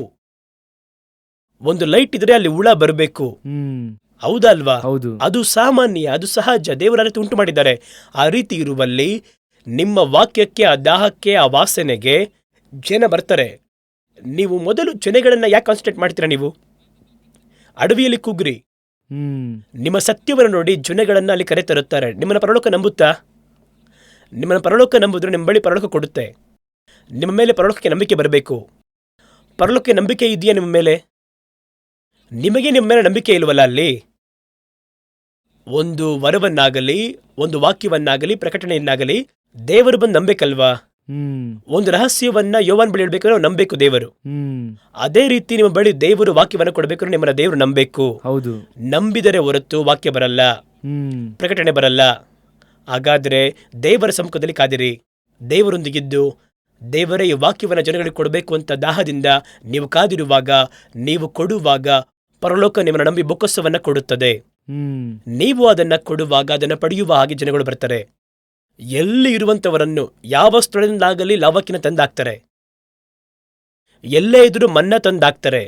ಒಂದು ಲೈಟ್ ಇದ್ರೆ ಅಲ್ಲಿ ಹುಳ ಬರಬೇಕು, ಹೌದಾ ಅಲ್ವಾ? ಹೌದು. ಅದು ಸಾಮಾನ್ಯ, ಅದು ಸಹಜ, ದೇವರ ರೀತಿ ಉಂಟು ಮಾಡಿದ್ದಾರೆ. ಆ ರೀತಿ ಇರುವಲ್ಲಿ ನಿಮ್ಮ ವಾಕ್ಯಕ್ಕೆ, ಆ ದಾಹಕ್ಕೆ, ಆ ವಾಸನೆಗೆ ಜನ ಬರ್ತಾರೆ. ನೀವು ಮೊದಲು ಜನಗಳನ್ನ ಯಾಕೆ ಕಾನ್ಸಂಟ್ರೇಟ್ ಮಾಡ್ತೀರಾ? ನೀವು ಅಡವಿಯಲ್ಲಿ ಕೂಗ್ರಿ, ನಿಮ್ಮ ಸತ್ಯವನ್ನು ನೋಡಿ ಜನಗಳನ್ನ ಅಲ್ಲಿ ಕರೆ ತರುತ್ತಾರೆ. ನಿಮ್ಮನ್ನ ಪರಲೋಕ ನಂಬುತ್ತಾ? ನಿಮ್ಮನ್ನ ಪರಲೋಕ ನಂಬುದ್ರೆ ನಿಮ್ಮ ಬಳಿ ಪರಲೋಕ ಕೊಡುತ್ತೆ. ನಿಮ್ಮ ಮೇಲೆ ಪರಲೋಕಕ್ಕೆ ನಂಬಿಕೆ ಬರಬೇಕು. ಪರಲೋಕಕ್ಕೆ ನಂಬಿಕೆ ಇದೆಯಾ ನಿಮ್ಮ ಮೇಲೆ? ನಿಮಗೆ ನಿಮ್ಮ ಮೇಲೆ ನಂಬಿಕೆ ಇಲ್ವಲ್ಲ? ಅಲ್ಲಿ ಒಂದು ವರವನ್ನಾಗಲಿ, ಒಂದು ವಾಕ್ಯವನ್ನಾಗಲಿ, ಪ್ರಕಟಣೆಯನ್ನಾಗಲಿ ದೇವರು ಬಂದು ನಂಬೇಕಲ್ವಾ? ಒಂದು ರಹಸ್ಯವನ್ನ ಯೋವಾನ್ ಬಳಿ ಇಡ್ಬೇಕಾದ್ರೆ ನಂಬೇಕು ದೇವರು. ಅದೇ ರೀತಿ ನಿಮ್ಮ ಬಳಿ ದೇವರು ವಾಕ್ಯವನ್ನ ಕೊಡಬೇಕಾದ್ರೆ ನಿಮ್ಮನ್ನ ದೇವರು ನಂಬೇಕು. ಹೌದು. ನಂಬಿದರೆ ಹೊರತು ವಾಕ್ಯ ಬರಲ್ಲ, ಪ್ರಕಟಣೆ ಬರಲ್ಲ. ಹಾಗಾದ್ರೆ ದೇವರ ಸಮ್ಮುಖದಲ್ಲಿ ಕಾದಿರಿ, ದೇವರೊಂದಿಗಿದ್ದು ದೇವರೇ ಈ ವಾಕ್ಯವನ್ನ ಜನಗಳಿಗೆ ಕೊಡಬೇಕು ಅಂತ ದಾಹದಿಂದ ನೀವು ಕಾದಿರುವಾಗ, ನೀವು ಕೊಡುವಾಗ ಪರಲೋಕ ನಿಮ್ಮನ್ನ ನಂಬಿ ಬೊಕ್ಕಸವನ್ನ ಕೊಡುತ್ತದೆ. ನೀವು ಅದನ್ನ ಕೊಡುವಾಗ, ಅದನ್ನ ಪಡೆಯುವ ಹಾಗೆ ಜನಗಳು ಬರ್ತಾರೆ. ಎಲ್ಲಿ ಇರುವಂತವರನ್ನು ಯಾವ ಸ್ಥಳದಿಂದಾಗಲಿ ಲಾವಕ್ಕಿನ ತಂದಾಕ್ತಾರೆ, ಎಲ್ಲೇ ಇದ್ರೂ ಮನ್ನ ತಂದಾಕ್ತಾರೆ.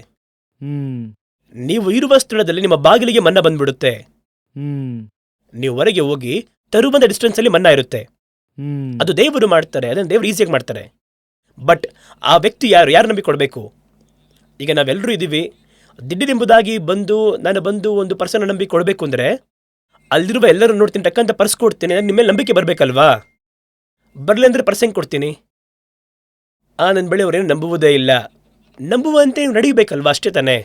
ನೀವು ಇರುವ ಸ್ಥಳದಲ್ಲಿ ನಿಮ್ಮ ಬಾಗಿಲಿಗೆ ಮನ್ನ ಬಂದ್ಬಿಡುತ್ತೆ. ನೀವು ಹೊರಗೆ ಹೋಗಿ ತರುವಂತ ಡಿಸ್ಟೆನ್ಸ್ ಅಲ್ಲಿ ಮನ್ನ ಇರುತ್ತೆ. ಅದು ದೇವರು ಮಾಡ್ತಾರೆ, ಅದನ್ನ ದೇವರು ಈಸಿಯಾಗಿ ಮಾಡ್ತಾರೆ. ಬಟ್ ಆ ವ್ಯಕ್ತಿ ಯಾರು ನಂಬಿ ಕೊಡಬೇಕು? ಈಗ ನಾವೆಲ್ಲರೂ ಇದೀವಿ, ದಿಢೀರೆಂಬುದಾಗಿ ನಾನು ಬಂದು ಒಂದು ಪರ್ಸನ್ ನಂಬಿ ಕೊಡಬೇಕು ಅಂದ್ರೆ ಅಲ್ಲಿರುವ ಎಲ್ಲರೂ ನೋಡ್ತೀನಿ, ಟಕ್ಕಂತ ಪರ್ಸ್ ಕೊಡ್ತೀನಿ, ನಿಮ್ಮ ಮೇಲೆ ನಂಬಿಕೆ ಬರ್ಬೇಕಲ್ವಾ? ಬರ್ಲಿ ಅಂದ್ರೆ ಪರ್ಸ್ ಹೆಂಗ್ ಕೊಡ್ತೀನಿ? ನನ್ನ ಬಳಿ ಅವರೇನು ನಂಬುವುದೇ ಇಲ್ಲ. ನಂಬುವಂತೆ ನೀವು ನಡೀಬೇಕಲ್ವಾ? ಅಷ್ಟೇ ತಾನೆ.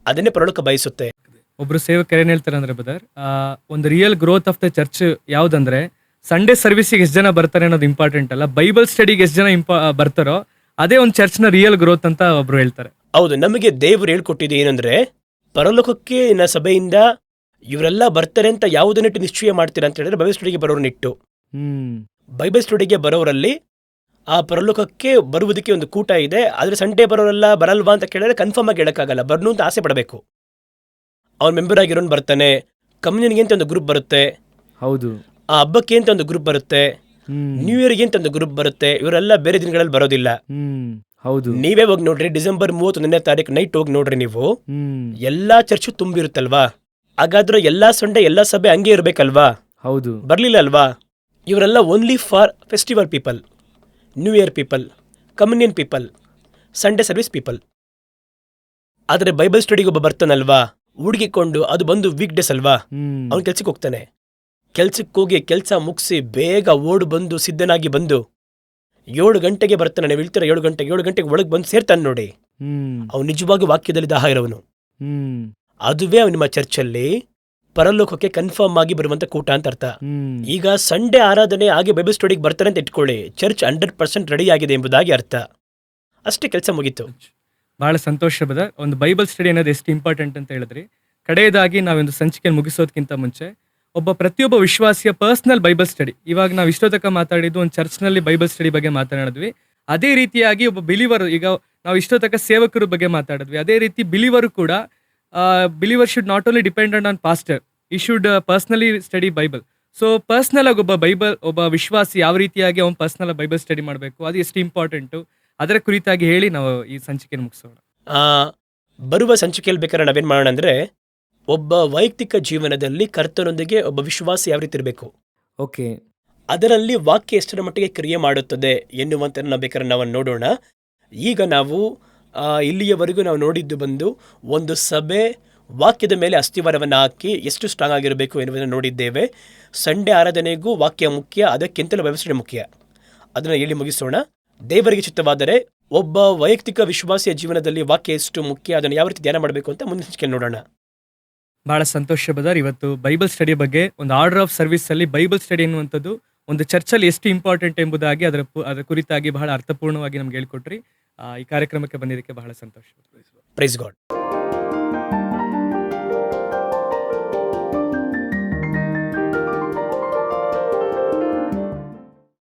ಅದನ್ನೇ ಪರಲೋಕ ಬಯಸುತ್ತೆ. ಒಬ್ರು ಸೇವಕರು ಏನ್ ಹೇಳ್ತಾರೆ ಅಂದ್ರೆ ಬ್ರದರ್, ಒಂದು real growth of the church ಯಾವ್ದಂದ್ರೆ ಸಂಡೇ ಸರ್ವಿಸಿಗೆ ಎಷ್ಟು ಜನ ಬರ್ತಾರೆ ಅನ್ನೋದು ಇಂಪಾರ್ಟೆಂಟ್ ಅಲ್ಲ, ಬೈಬಲ್ ಸ್ಟಡಿಗೆ ಎಷ್ಟು ಜನ ಬರ್ತಾರೋ ಅದೇ ಒಂದು ಚರ್ಚ್ನ ರಿಯಲ್ ಗ್ರೋತ್ ಅಂತ ಒಬ್ರು ಹೇಳ್ತಾರೆ. ಹೌದು, ನಮಗೆ ದೇವರು ಹೇಳ್ಕೊಟ್ಟಿದ್ದು ಏನಂದ್ರೆ, ಪರಲೋಕಕ್ಕೆ ಸಭೆಯಿಂದ ಇವರೆಲ್ಲ ಬರ್ತಾರೆ ಅಂತ ಯಾವುದನ್ನಿಟ್ಟು ನಿಶ್ಚಯ ಮಾಡ್ತೀರಾ ಅಂತ ಹೇಳಿದ್ರೆ ಬೈಬಲ್ ಸ್ಟಡಿಗೆ ಬರೋರ್ನಿಟ್ಟು. ಬೈಬಲ್ ಸ್ಟಡಿಗೆ ಬರೋರಲ್ಲಿ ಆ ಪರಲೋಕಕ್ಕೆ ಬರುವುದಕ್ಕೆ ಒಂದು ಕೂಟ ಇದೆ. ಆದ್ರೆ ಸಂಡೇ ಬರೋರೆಲ್ಲ ಬರಲ್ವಾ ಅಂತ ಕೇಳಿದ್ರೆ ಕನ್ಫರ್ಮ್ ಆಗಿ ಹೇಳಕ್ಕಾಗಲ್ಲ. ಬರ್ನು ಅಂತ ಆಸೆ ಪಡಬೇಕು. ಅವ್ನ ಮೆಂಬರ್ ಆಗಿರೋನ್ ಬರ್ತಾನೆ. ಕಮ್ಯುನಿಗೆ ಅಂತ ಒಂದು ಗ್ರೂಪ್ ಬರುತ್ತೆ. ಹೌದು. ಆ ಹಬ್ಬಕ್ಕೆ ಅಂತ ಒಂದು ಗ್ರೂಪ್ ಬರುತ್ತೆ. ನ್ಯೂ ಇಯರ್ಗೆ ಅಂತ ಒಂದು ಗ್ರೂಪ್ ಬರುತ್ತೆ. ಇವರೆಲ್ಲ ಬೇರೆ ದಿನಗಳಲ್ಲಿ ಬರೋದಿಲ್ಲ. ಹೌದು. ನೀವೇ ಹೋಗಿ ನೋಡ್ರಿ, ಡಿಸೆಂಬರ್ 31ನೇ ತಾರೀಕು ನೈಟ್ ಹೋಗಿ ನೋಡ್ರಿ ನೀವು, ಎಲ್ಲಾ ಚರ್ಚು ತುಂಬಿರುತ್ತಲ್ವಾ? ಹಾಗಾದ್ರೆ ಎಲ್ಲಾ ಸಂಡೆ ಎಲ್ಲಾ ಸಭೆ ಹಂಗೆ ಇರ್ಬೇಕಲ್ವಾ? ಹೌದು. ಬರ್ಲಿಲ್ಲ ಅಲ್ವಾ? ಇವರೆಲ್ಲ only for festival people, new year people, communion people, Sunday service people. ಆದ್ರೆ ಬೈಬಲ್ ಸ್ಟಡಿಗೆ ಒಬ್ಬ ಬರ್ತಾನಲ್ವಾ, ಹುಡುಗಿಕೊಂಡು, ಅದು ಬಂದು ವೀಕ್ ಡೇಸ್ ಅಲ್ವಾ? ಅವ್ನು ಕೆಲ್ಸಕ್ಕೆ ಹೋಗ್ತಾನೆ. ಕೆಲ್ಸಕ್ಕೆ ಹೋಗಿ ಕೆಲಸ ಮುಗಿಸಿ ಬೇಗ ಓಡು ಬಂದು ಸಿದ್ಧನಾಗಿ ಬಂದು 7 ಗಂಟೆಗೆ ಬರ್ತಾನೆ. ನೀವು ಹೇಳ್ತೀರ 7 ಗಂಟೆಗೆ ಒಳಗೆ ಬಂದು ಸೇರ್ತಾನೆ ನೋಡಿ. ಅವ್ನು ನಿಜವಾಗಿ ವಾಕ್ಯದಲ್ಲಿ ದಾಹ ಇರೋವನು. ಅದುವೇ ನಿಮ್ಮ ಚರ್ಚಲ್ಲಿ ಪರಲೋಕಕ್ಕೆ ಕನ್ಫರ್ಮ್ ಆಗಿ ಬರುವಂತ ಕೂಟ ಅಂತ ಅರ್ಥ. ಈಗ ಸಂಡೇ ಆರಾಧನೆ ಹಾಗೆ ಬೈಬಲ್ ಸ್ಟಡಿಗೆ ಬರ್ತಾರೆ ಅಂತ ಇಟ್ಕೊಳ್ಳಿ, ಚರ್ಚ್ 100% ರೆಡಿ ಆಗಿದೆ ಎಂಬುದಾಗಿ ಅರ್ಥ. ಅಷ್ಟೇ, ಕೆಲಸ ಮುಗೀತು. ಬಹಳ ಸಂತೋಷ ಬ್ರದರ್. ಒಂದು ಬೈಬಲ್ ಸ್ಟಡಿ ಅನ್ನೋದು ಎಷ್ಟು ಇಂಪಾರ್ಟೆಂಟ್ ಅಂತ ಹೇಳಿದ್ರಿ. ಕಡೆಯದಾಗಿ ನಾವೊಂದು ಸಂಚಿಕೆ ಮುಗಿಸೋದಕ್ಕಿಂತ ಮುಂಚೆ ಪ್ರತಿಯೊಬ್ಬ ವಿಶ್ವಾಸಿಯ ಪರ್ಸನಲ್ ಬೈಬಲ್ ಸ್ಟಡಿ, ಇವಾಗ ನಾವು ಇಷ್ಟೊತ್ತಕ ಮಾತಾಡಿದ್ದು ಒಂದು ಚರ್ಚ್ನಲ್ಲಿ ಬೈಬಲ್ ಸ್ಟಡಿ ಬಗ್ಗೆ ಮಾತನಾಡಿದ್ವಿ. ಅದೇ ರೀತಿಯಾಗಿ ಒಬ್ಬ ಬಿಲಿವರು, ಈಗ ನಾವು ಇಷ್ಟೊತ್ತಕ ಸೇವಕರ ಬಗ್ಗೆ ಮಾತಾಡಿದ್ವಿ, ಅದೇ ರೀತಿ ಬಿಲಿವರು ಕೂಡ believer should not only dependent on pastor, ಈ should personally study Bible. So personal ಆಗಿ ಒಬ್ಬ ವಿಶ್ವಾಸಿ ಯಾವ ರೀತಿಯಾಗಿ ಅವನು ಪರ್ಸನಲ್ ಬೈಬಲ್ ಸ್ಟಡಿ ಮಾಡಬೇಕು, ಅದು ಎಷ್ಟು ಇಂಪಾರ್ಟೆಂಟು, ಅದರ ಕುರಿತಾಗಿ ಹೇಳಿ ನಾವು ಈ ಸಂಚಿಕೆಯನ್ನು ಮುಗಿಸೋಣ. ಬರುವ ಸಂಚಿಕೆಯಲ್ಲಿ ಬೇಕಾದ್ರೆ ನಾವೇನ್ ಮಾಡೋಣ ಅಂದ್ರೆ, ಒಬ್ಬ ವೈಯಕ್ತಿಕ ಜೀವನದಲ್ಲಿ ಕರ್ತನೊಂದಿಗೆ ಒಬ್ಬ ವಿಶ್ವಾಸ ಯಾವ ರೀತಿ ಇರಬೇಕು, ಓಕೆ, ಅದರಲ್ಲಿ ವಾಕ್ಯ ಎಷ್ಟರ ಮಟ್ಟಿಗೆ ಕ್ರಿಯೆ ಮಾಡುತ್ತದೆ ಎನ್ನುವಂತ ನಾವು ಬೇಕಾದ್ರೆ ನಾವು ನೋಡೋಣ. ಈಗ ನಾವು ಇಲ್ಲಿಯವರೆಗೂ ನಾವು ನೋಡಿದ್ದು ಬಂದು ಒಂದು ಸಭೆ ವಾಕ್ಯದ ಮೇಲೆ ಅಸ್ಥಿವಾರವನ್ನು ಹಾಕಿ ಎಷ್ಟು ಸ್ಟ್ರಾಂಗ್ ಆಗಿರಬೇಕು ಎನ್ನುವುದನ್ನು ನೋಡಿದ್ದೇವೆ. ಸಂಡೇ ಆರಾಧನೆಗೂ ವಾಕ್ಯ ಮುಖ್ಯ, ಅದಕ್ಕಿಂತಲೂ ವ್ಯವಸ್ಥೆ ಮುಖ್ಯ. ಅದನ್ನು ಹೇಳಿ ಮುಗಿಸೋಣ. ದೇವರಿಗೆ ಚಿತ್ತವಾದರೆ ಒಬ್ಬ ವೈಯಕ್ತಿಕ ವಿಶ್ವಾಸಿಯ ಜೀವನದಲ್ಲಿ ವಾಕ್ಯ ಎಷ್ಟು ಮುಖ್ಯ, ಅದನ್ನು ಯಾವ ರೀತಿ ಧ್ಯಾನ ಮಾಡಬೇಕು ಅಂತ ಮುಂದಿನ ಸಂಚಿಕೆಯಲ್ಲಿ ನೋಡೋಣ. ಬಹಳ ಸಂತೋಷ ಬ್ರದರ್. ಇವತ್ತು ಬೈಬಲ್ ಸ್ಟಡಿ ಬಗ್ಗೆ, ಒಂದು ಆರ್ಡರ್ ಆಫ್ ಸರ್ವಿಸ್ ಅಲ್ಲಿ ಬೈಬಲ್ ಸ್ಟಡಿ ಎನ್ನುವಂಥದ್ದು ಒಂದು ಚರ್ಚಲ್ಲಿ ಎಷ್ಟು ಇಂಪಾರ್ಟೆಂಟ್ ಎಂಬುದಾಗಿ ಅದರ ಕುರಿತಾಗಿ ಬಹಳ ಅರ್ಥಪೂರ್ಣವಾಗಿ ನಮ್ಗೆ ಹೇಳ್ಕೊಟ್ರಿ. ಈ ಕಾರ್ಯಕ್ರಮಕ್ಕೆ ಬಂದಿದ್ದಕ್ಕೆ ಬಹಳ ಸಂತೋಷ. Praise God.